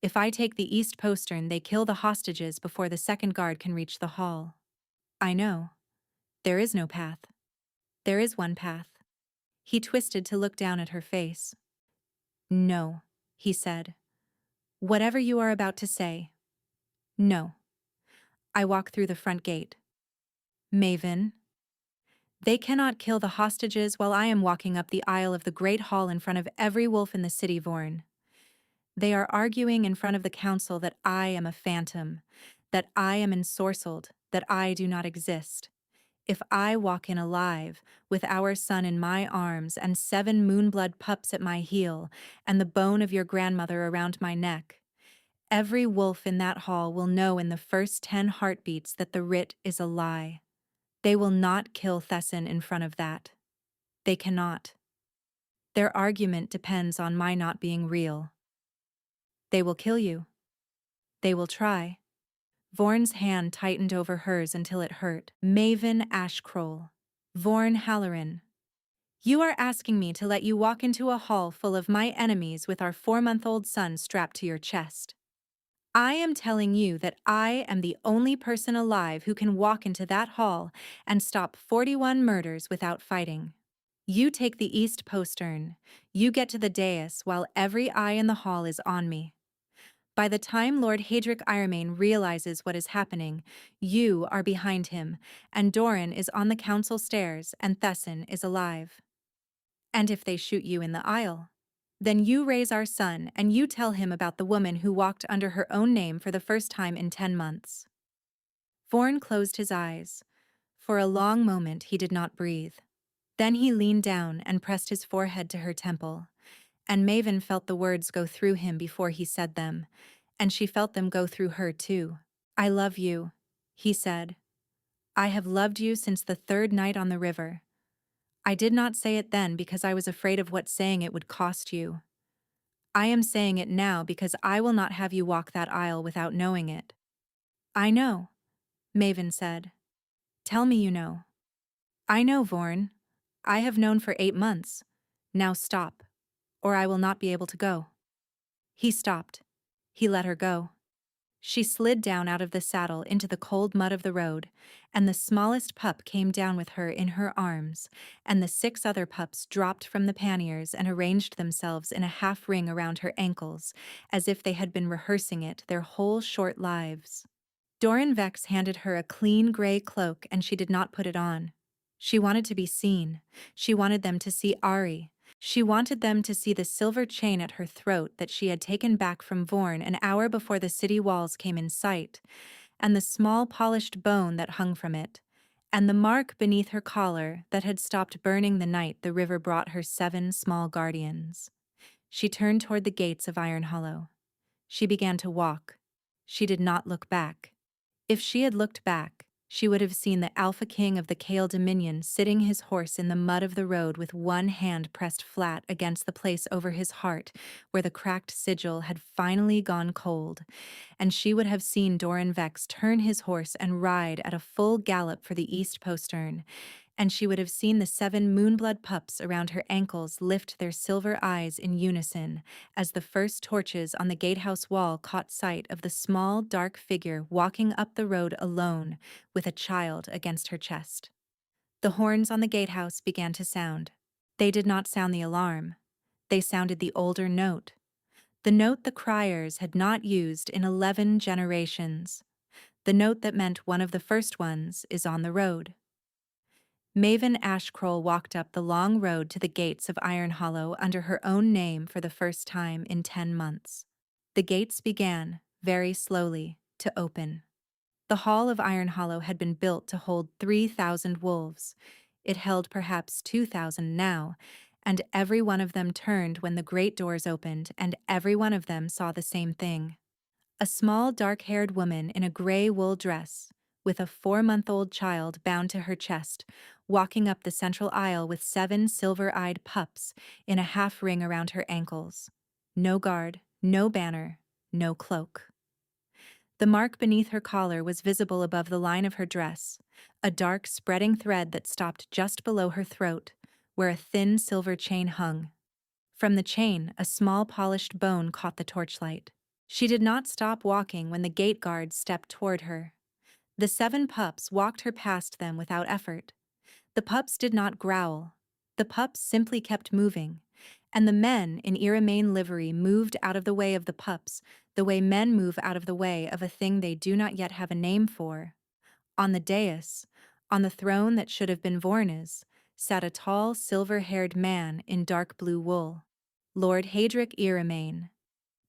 If I take the East Postern, they kill the hostages before the second guard can reach the hall. I know. There is no path. There is one path. He twisted to look down at her face. No, he said. Whatever you are about to say. No. I walk through the front gate. Maven. They cannot kill the hostages while I am walking up the aisle of the great hall in front of every wolf in the city, Vorn. They are arguing in front of the council that I am a phantom, that I am ensorcelled, that I do not exist. If I walk in alive, with our son in my arms and 7 moonblood pups at my heel, and the bone of your grandmother around my neck, every wolf in that hall will know in the first 10 heartbeats that the writ is a lie. They will not kill Thesson in front of that. They cannot. Their argument depends on my not being real. They will kill you. They will try. Vorn's hand tightened over hers until it hurt. Maven Ashkroll. Vorn Halloran. You are asking me to let you walk into a hall full of my enemies with our 4-month-old son strapped to your chest. I am telling you that I am the only person alive who can walk into that hall and stop 41 murders without fighting. You take the east postern. You get to the dais while every eye in the hall is on me. By the time Lord Hadric Iremain realizes what is happening, you are behind him, and Doran is on the council stairs and Thesson is alive. And if they shoot you in the aisle, then you raise our son and you tell him about the woman who walked under her own name for the first time in 10 months. Vorn closed his eyes. For a long moment he did not breathe. Then he leaned down and pressed his forehead to her temple, and Maven felt the words go through him before he said them, and she felt them go through her too. I love you, he said. I have loved you since the 3rd night on the river. I did not say it then because I was afraid of what saying it would cost you. I am saying it now because I will not have you walk that aisle without knowing it. I know, Maven said. Tell me you know. I know, Vorn. I have known for 8 months. Now stop, or I will not be able to go. He stopped. He let her go. She slid down out of the saddle into the cold mud of the road, and the smallest pup came down with her in her arms, and the 6 other pups dropped from the panniers and arranged themselves in a half ring around her ankles, as if they had been rehearsing it their whole short lives. Doran Vex handed her a clean gray cloak and she did not put it on. She wanted to be seen. She wanted them to see Ari. She wanted them to see the silver chain at her throat that she had taken back from Vorn an hour before the city walls came in sight, and the small polished bone that hung from it, and the mark beneath her collar that had stopped burning the night the river brought her 7 small guardians. She turned toward the gates of Iron Hollow. She began to walk. She did not look back. If she had looked back, she would have seen the Alpha King of the Kale Dominion sitting his horse in the mud of the road with one hand pressed flat against the place over his heart where the cracked sigil had finally gone cold, and she would have seen Doran Vex turn his horse and ride at a full gallop for the east postern, and she would have seen the 7 moonblood pups around her ankles lift their silver eyes in unison as the first torches on the gatehouse wall caught sight of the small, dark figure walking up the road alone with a child against her chest. The horns on the gatehouse began to sound. They did not sound the alarm. They sounded the older note. The note the criers had not used in 11 generations. The note that meant one of the first ones is on the road. Maven Ashkroll walked up the long road to the gates of Iron Hollow under her own name for the first time in 10 months. The gates began, very slowly, to open. The Hall of Iron Hollow had been built to hold 3,000 wolves. It held perhaps 2,000 now, and every one of them turned when the great doors opened, and every one of them saw the same thing. A small dark-haired woman in a gray wool dress, with a 4-month-old child bound to her chest, walking up the central aisle with 7 silver-eyed pups in a half-ring around her ankles. No guard, no banner, no cloak. The mark beneath her collar was visible above the line of her dress, a dark spreading thread that stopped just below her throat, where a thin silver chain hung. From the chain, a small polished bone caught the torchlight. She did not stop walking when the gate guard stepped toward her. The 7 pups walked her past them without effort. The pups did not growl. The pups simply kept moving, and the men in eRomain livery moved out of the way of the pups, the way men move out of the way of a thing they do not yet have a name for. On the dais, on the throne that should have been Vorna's, sat a tall, silver-haired man in dark blue wool. Lord Hadric eRomain.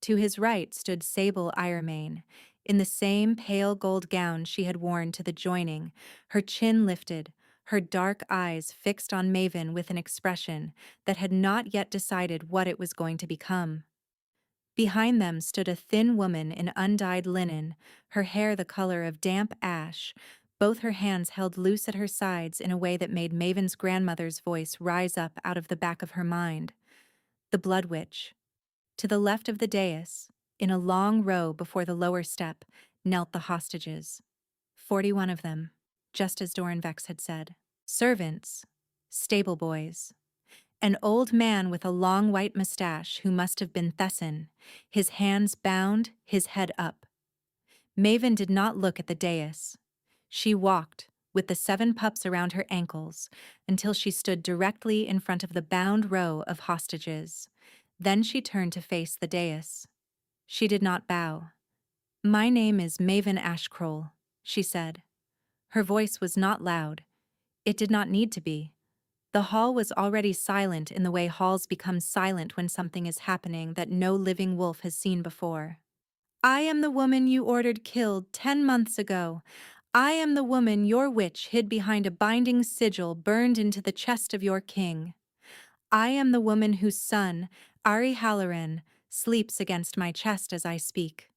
To his right stood Sable Iremain, in the same pale gold gown she had worn to the joining, her chin lifted, her dark eyes fixed on Maven with an expression that had not yet decided what it was going to become. Behind them stood a thin woman in undyed linen, her hair the color of damp ash, both her hands held loose at her sides in a way that made Maven's grandmother's voice rise up out of the back of her mind. The Blood Witch. To the left of the dais, in a long row before the lower step, knelt the hostages. 41 of them, just as Doranvex had said. Servants, stable boys. An old man with a long white mustache who must have been Thesson, his hands bound, his head up. Maven did not look at the dais. She walked, with the 7 pups around her ankles, until she stood directly in front of the bound row of hostages. Then she turned to face the dais. She did not bow. "My name is Maven Ashcroll," she said. Her voice was not loud. It did not need to be. The hall was already silent in the way halls become silent when something is happening that no living wolf has seen before. "I am the woman you ordered killed 10 months ago. I am the woman your witch hid behind a binding sigil burned into the chest of your king. I am the woman whose son, Ari Halloran, sleeps against my chest as I speak.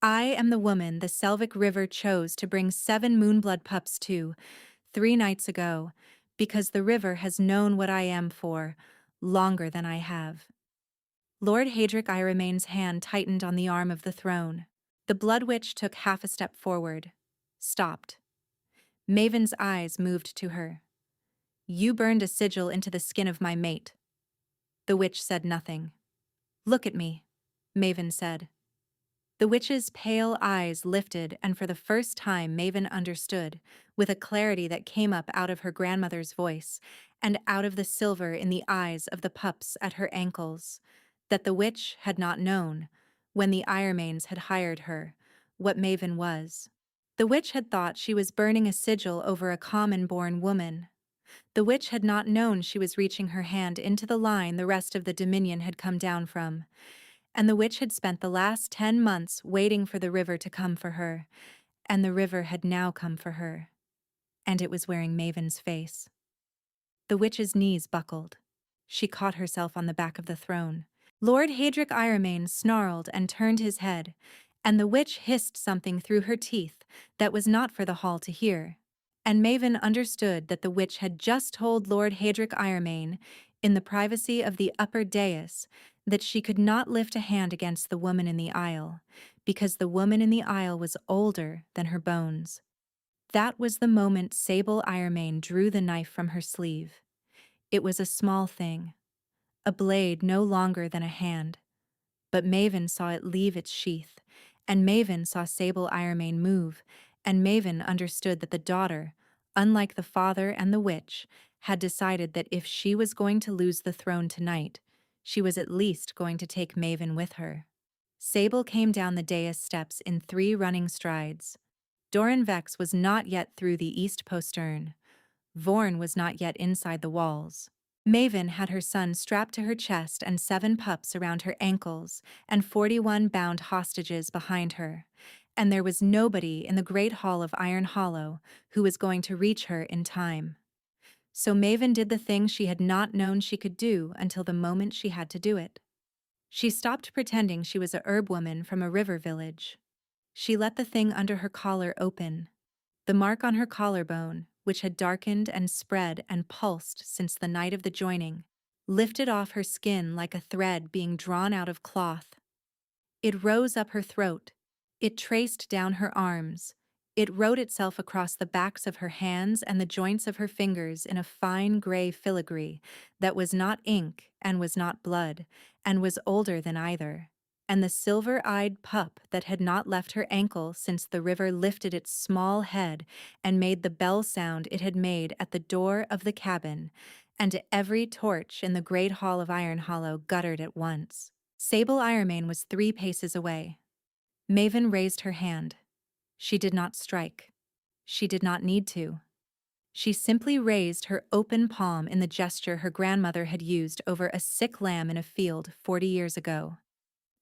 I am the woman the Selvic River chose to bring 7 Moonblood pups to 3 nights ago, because the river has known what I am for longer than I have." Lord Hadric Iremain's hand tightened on the arm of the throne. The Blood Witch took half a step forward. Stopped. Maven's eyes moved to her. "You burned a sigil into the skin of my mate." The witch said nothing. "Look at me," Maven said. The witch's pale eyes lifted, and for the first time Maven understood, with a clarity that came up out of her grandmother's voice, and out of the silver in the eyes of the pups at her ankles, that the witch had not known, when the Iremains had hired her, what Maven was. The witch had thought she was burning a sigil over a common-born woman. The witch had not known she was reaching her hand into the line the rest of the Dominion had come down from. And the witch had spent the last 10 months waiting for the river to come for her, and the river had now come for her. And it was wearing Maven's face. The witch's knees buckled. She caught herself on the back of the throne. Lord Hadric Iremain snarled and turned his head, and the witch hissed something through her teeth that was not for the hall to hear. And Maven understood that the witch had just told Lord Hadric Iremain, in the privacy of the upper dais, that she could not lift a hand against the woman in the aisle, because the woman in the aisle was older than her bones. That was the moment Sable Iremain drew the knife from her sleeve. It was a small thing, a blade no longer than a hand. But Maven saw it leave its sheath, and Maven saw Sable Iremain move, and Maven understood that the daughter, unlike the father and the witch, had decided that if she was going to lose the throne tonight, she was at least going to take Maven with her. Sable came down the dais steps in 3 running strides. Doranvex was not yet through the east postern. Vorn was not yet inside the walls. Maven had her son strapped to her chest and 7 pups around her ankles and 41 bound hostages behind her, and there was nobody in the great hall of Iron Hollow who was going to reach her in time. So Maven did the thing she had not known she could do until the moment she had to do it. She stopped pretending she was a herb woman from a river village. She let the thing under her collar open. The mark on her collarbone, which had darkened and spread and pulsed since the night of the joining, lifted off her skin like a thread being drawn out of cloth. It rose up her throat. It traced down her arms. It wrote itself across the backs of her hands and the joints of her fingers in a fine gray filigree that was not ink and was not blood, and was older than either. And the silver-eyed pup that had not left her ankle since the river lifted its small head and made the bell sound it had made at the door of the cabin, and every torch in the great hall of Iron Hollow guttered at once. Sable Iremain was 3 paces away. Maven raised her hand. She did not strike. She did not need to. She simply raised her open palm in the gesture her grandmother had used over a sick lamb in a field 40 years ago.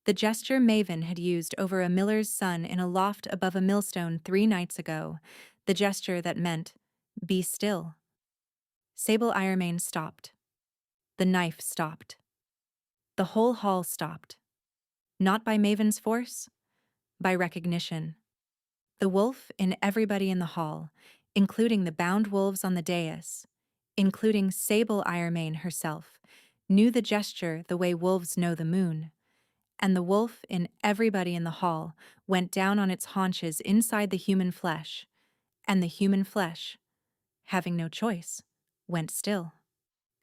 The gesture Maven had used over a miller's son in a loft above a millstone 3 nights ago, the gesture that meant, "Be still." Sable Iremane stopped. The knife stopped. The whole hall stopped. Not by Maven's force, by recognition. The wolf in everybody in the hall, including the bound wolves on the dais, including Sable Iremane herself, knew the gesture the way wolves know the moon. And the wolf in everybody in the hall went down on its haunches inside the human flesh, and the human flesh, having no choice, went still.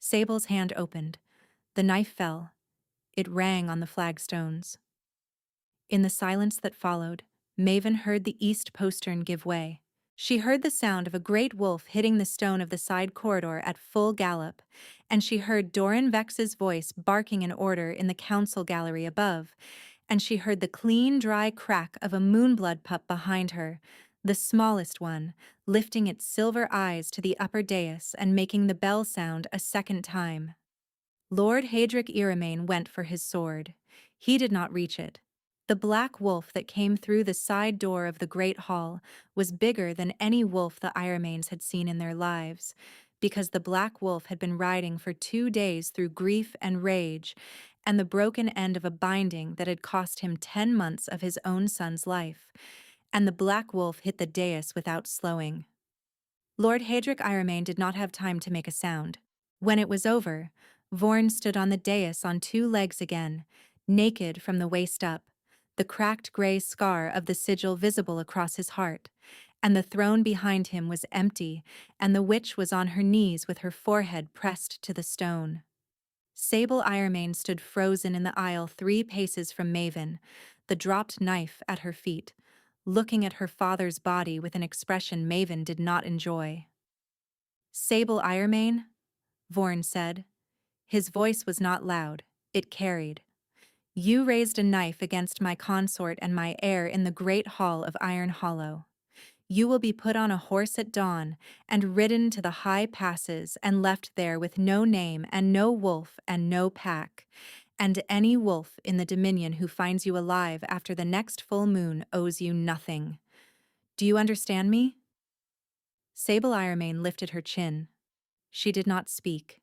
Sable's hand opened. The knife fell. It rang on the flagstones. In the silence that followed, Maven heard the east postern give way. She heard the sound of a great wolf hitting the stone of the side corridor at full gallop, and she heard Doran Vex's voice barking an order in the council gallery above, and she heard the clean, dry crack of a moonblood pup behind her, the smallest one, lifting its silver eyes to the upper dais and making the bell sound a second time. Lord Hadric Iremane went for his sword. He did not reach it. The black wolf that came through the side door of the great hall was bigger than any wolf the Iremanes had seen in their lives, because the black wolf had been riding for 2 days through grief and rage, and the broken end of a binding that had cost him 10 months of his own son's life, and the black wolf hit the dais without slowing. Lord Hadric Iremane did not have time to make a sound. When it was over, Vorn stood on the dais on 2 legs again, naked from the waist up, the cracked gray scar of the sigil visible across his heart, and the throne behind him was empty, and the witch was on her knees with her forehead pressed to the stone. Sable Iremane stood frozen in the aisle 3 paces from Maven, the dropped knife at her feet, looking at her father's body with an expression Maven did not enjoy. "Sable Iremane?" Vorn said. His voice was not loud, it carried. "You raised a knife against my consort and my heir in the great hall of Iron Hollow. You will be put on a horse at dawn and ridden to the high passes and left there with no name and no wolf and no pack, and any wolf in the Dominion who finds you alive after the next full moon owes you nothing. Do you understand me?" Sable Iremane lifted her chin. She did not speak.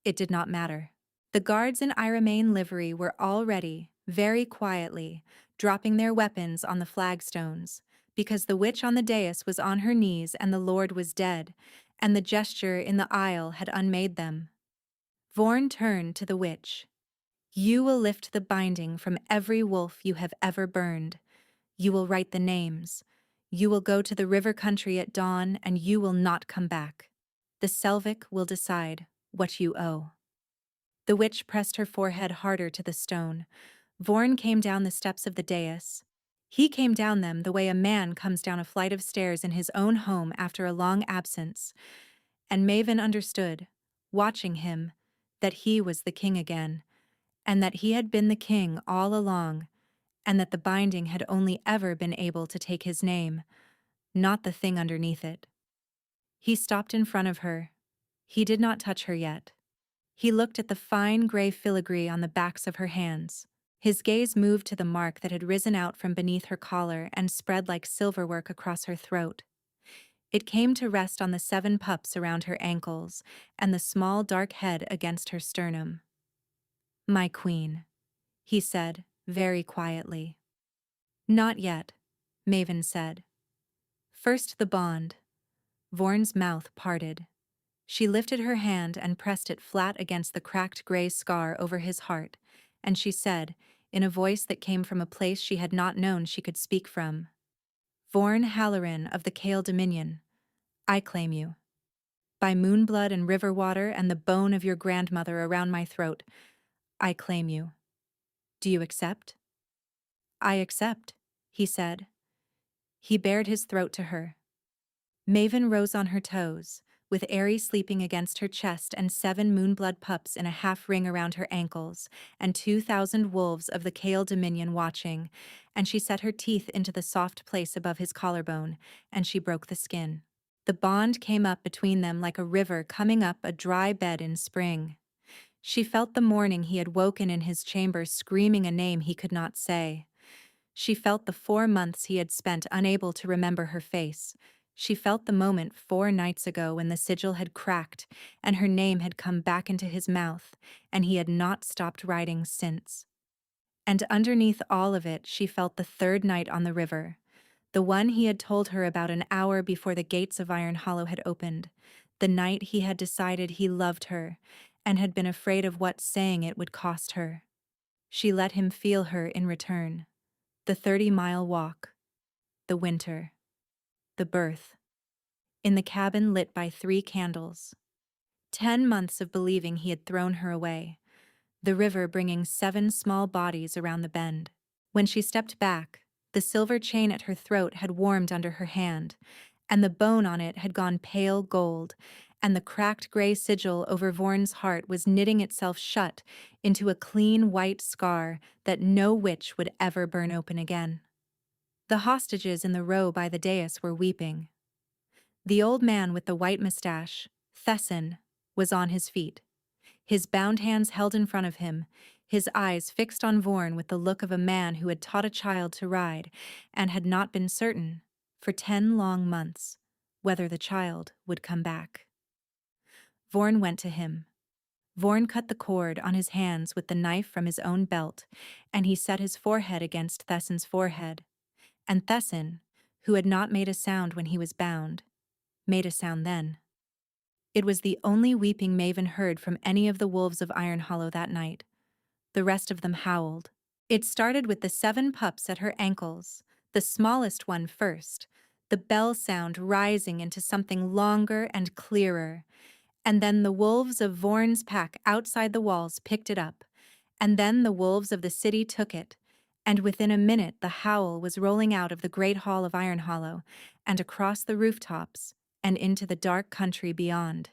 It did not matter. The guards in Iremane livery were already, very quietly, dropping their weapons on the flagstones, because the witch on the dais was on her knees and the Lord was dead, and the gesture in the aisle had unmade them. Vorn turned to the witch. "You will lift the binding from every wolf you have ever burned. You will write the names. You will go to the river country at dawn, and you will not come back. The Selvik will decide what you owe." The witch pressed her forehead harder to the stone. Vorn came down the steps of the dais. He came down them the way a man comes down a flight of stairs in his own home after a long absence. And Maven understood, watching him, that he was the king again, and that he had been the king all along, and that the binding had only ever been able to take his name, not the thing underneath it. He stopped in front of her. He did not touch her yet. He looked at the fine gray filigree on the backs of her hands. His gaze moved to the mark that had risen out from beneath her collar and spread like silverwork across her throat. It came to rest on the 7 pups around her ankles and the small dark head against her sternum. "My queen," he said, very quietly. "Not yet," Maven said. "First the bond." Vorn's mouth parted. She lifted her hand and pressed it flat against the cracked gray scar over his heart, and she said, in a voice that came from a place she had not known she could speak from, "Vorn Halloran of the Kale Dominion, I claim you. By moonblood and river water and the bone of your grandmother around my throat, I claim you. Do you accept?" "I accept," he said. He bared his throat to her. Maven rose on her toes, with Aerie sleeping against her chest and 7 moonblood pups in a half-ring around her ankles, and 2,000 wolves of the Kale Dominion watching, and she set her teeth into the soft place above his collarbone, and she broke the skin. The bond came up between them like a river coming up a dry bed in spring. She felt the morning he had woken in his chamber screaming a name he could not say. She felt the 4 months he had spent unable to remember her face. She felt the moment 4 nights ago when the sigil had cracked and her name had come back into his mouth, and he had not stopped writing since. And underneath all of it, she felt the third night on the river, the one he had told her about an hour before the gates of Iron Hollow had opened, the night he had decided he loved her and had been afraid of what saying it would cost her. She let him feel her in return. The 30-mile walk, the winter, the birth, in the cabin lit by 3 candles. 10 months of believing he had thrown her away, the river bringing 7 small bodies around the bend. When she stepped back, the silver chain at her throat had warmed under her hand, and the bone on it had gone pale gold, and the cracked gray sigil over Vorn's heart was knitting itself shut into a clean white scar that no witch would ever burn open again. The hostages in the row by the dais were weeping. The old man with the white mustache, Thesson, was on his feet, his bound hands held in front of him, his eyes fixed on Vorn with the look of a man who had taught a child to ride and had not been certain, for 10 long months, whether the child would come back. Vorn went to him. Vorn cut the cord on his hands with the knife from his own belt, and he set his forehead against Thesson's forehead. And Thesson, who had not made a sound when he was bound, made a sound then. It was the only weeping Maven heard from any of the wolves of Iron Hollow that night. The rest of them howled. It started with the 7 pups at her ankles, the smallest one first, the bell sound rising into something longer and clearer, and then the wolves of Vorn's pack outside the walls picked it up, and then the wolves of the city took it, and within a minute the howl was rolling out of the great hall of Iron Hollow, and across the rooftops, and into the dark country beyond.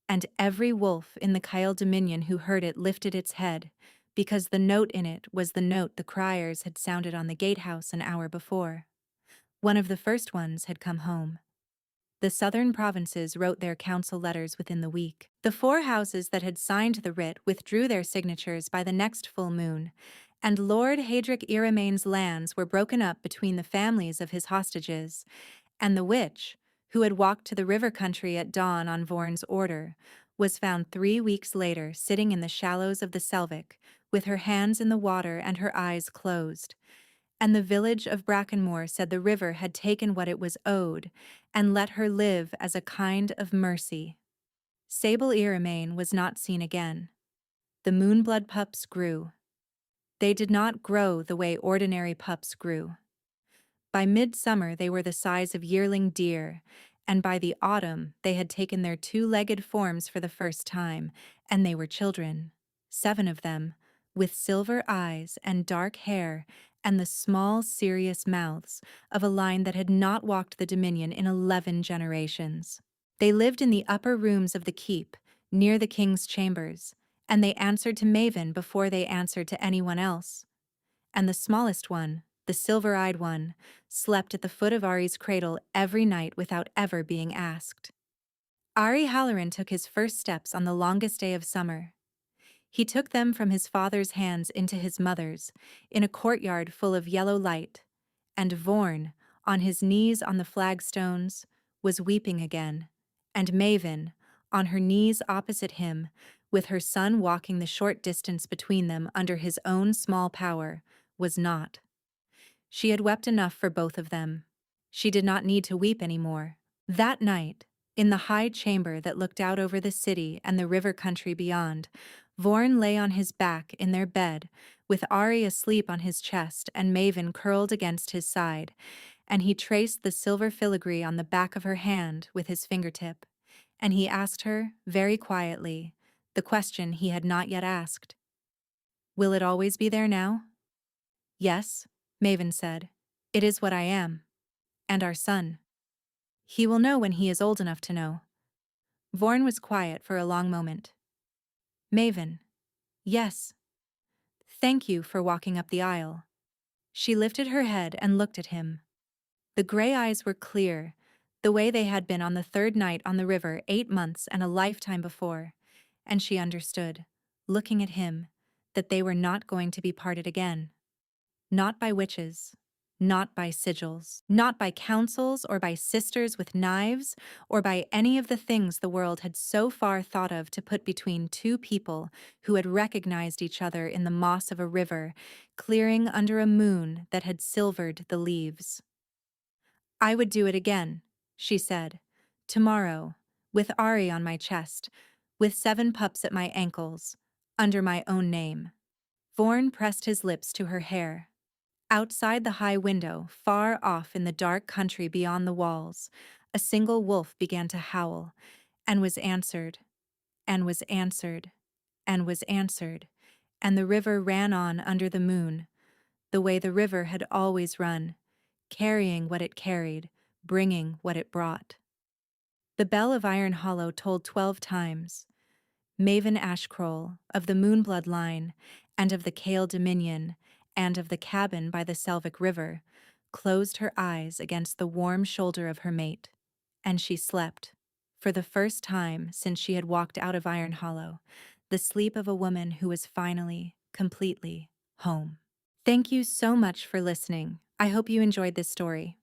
And every wolf in the Kyle Dominion who heard it lifted its head, because the note in it was the note the criers had sounded on the gatehouse an hour before. One of the first ones had come home. The southern provinces wrote their council letters within the week. The 4 houses that had signed the writ withdrew their signatures by the next full moon, and Lord Hadric Iramain's lands were broken up between the families of his hostages, and the witch, who had walked to the river country at dawn on Vorn's order, was found 3 weeks later sitting in the shallows of the Selvik, with her hands in the water and her eyes closed. And the village of Brackenmoor said the river had taken what it was owed and let her live as a kind of mercy. Sable Iramain was not seen again. The Moonblood pups grew. They did not grow the way ordinary pups grew. By midsummer they were the size of yearling deer, and by the autumn they had taken their 2-legged forms for the first time, and they were children, 7 of them, with silver eyes and dark hair and the small, serious mouths of a line that had not walked the Dominion in 11 generations. They lived in the upper rooms of the keep, near the king's chambers, and they answered to Maven before they answered to anyone else. And the smallest one, the silver-eyed one, slept at the foot of Ari's cradle every night without ever being asked. Ari Halloran took his first steps on the longest day of summer. He took them from his father's hands into his mother's, in a courtyard full of yellow light, and Vorn, on his knees on the flagstones, was weeping again, and Maven, on her knees opposite him, with her son walking the short distance between them under his own small power, was not. She had wept enough for both of them. She did not need to weep any more. That night, in the high chamber that looked out over the city and the river country beyond, Vorn lay on his back in their bed, with Ari asleep on his chest and Maven curled against his side, and he traced the silver filigree on the back of her hand with his fingertip, and he asked her, very quietly, the question he had not yet asked. "Will it always be there now?" "Yes," Maven said. "It is what I am. And our son. He will know when he is old enough to know." Vorn was quiet for a long moment. "Maven. Yes. Thank you for walking up the aisle." She lifted her head and looked at him. The gray eyes were clear, the way they had been on the 3rd night on the river 8 months and a lifetime before, and she understood. looking at him, that they were not going to be parted again. Not by witches, not by sigils, not by councils or by sisters with knives, or by any of the things the world had so far thought of to put between two people who had recognized each other in the moss of a river, clearing under a moon that had silvered the leaves. "I would do it again," she said. "Tomorrow, with Ari on my chest, with 7 pups at my ankles, under my own name." Vorn pressed his lips to her hair. Outside the high window, far off in the dark country beyond the walls, a single wolf began to howl, and was answered, and was answered, and was answered, and the river ran on under the moon, the way the river had always run, carrying what it carried, bringing what it brought. The bell of Iron Hollow tolled 12 times. Maven Ashcroll, of the Moonblood line, and of the Kale Dominion, and of the cabin by the Selvic River, closed her eyes against the warm shoulder of her mate, and she slept, for the first time since she had walked out of Iron Hollow, the sleep of a woman who was finally, completely, home. Thank you so much for listening. I hope you enjoyed this story.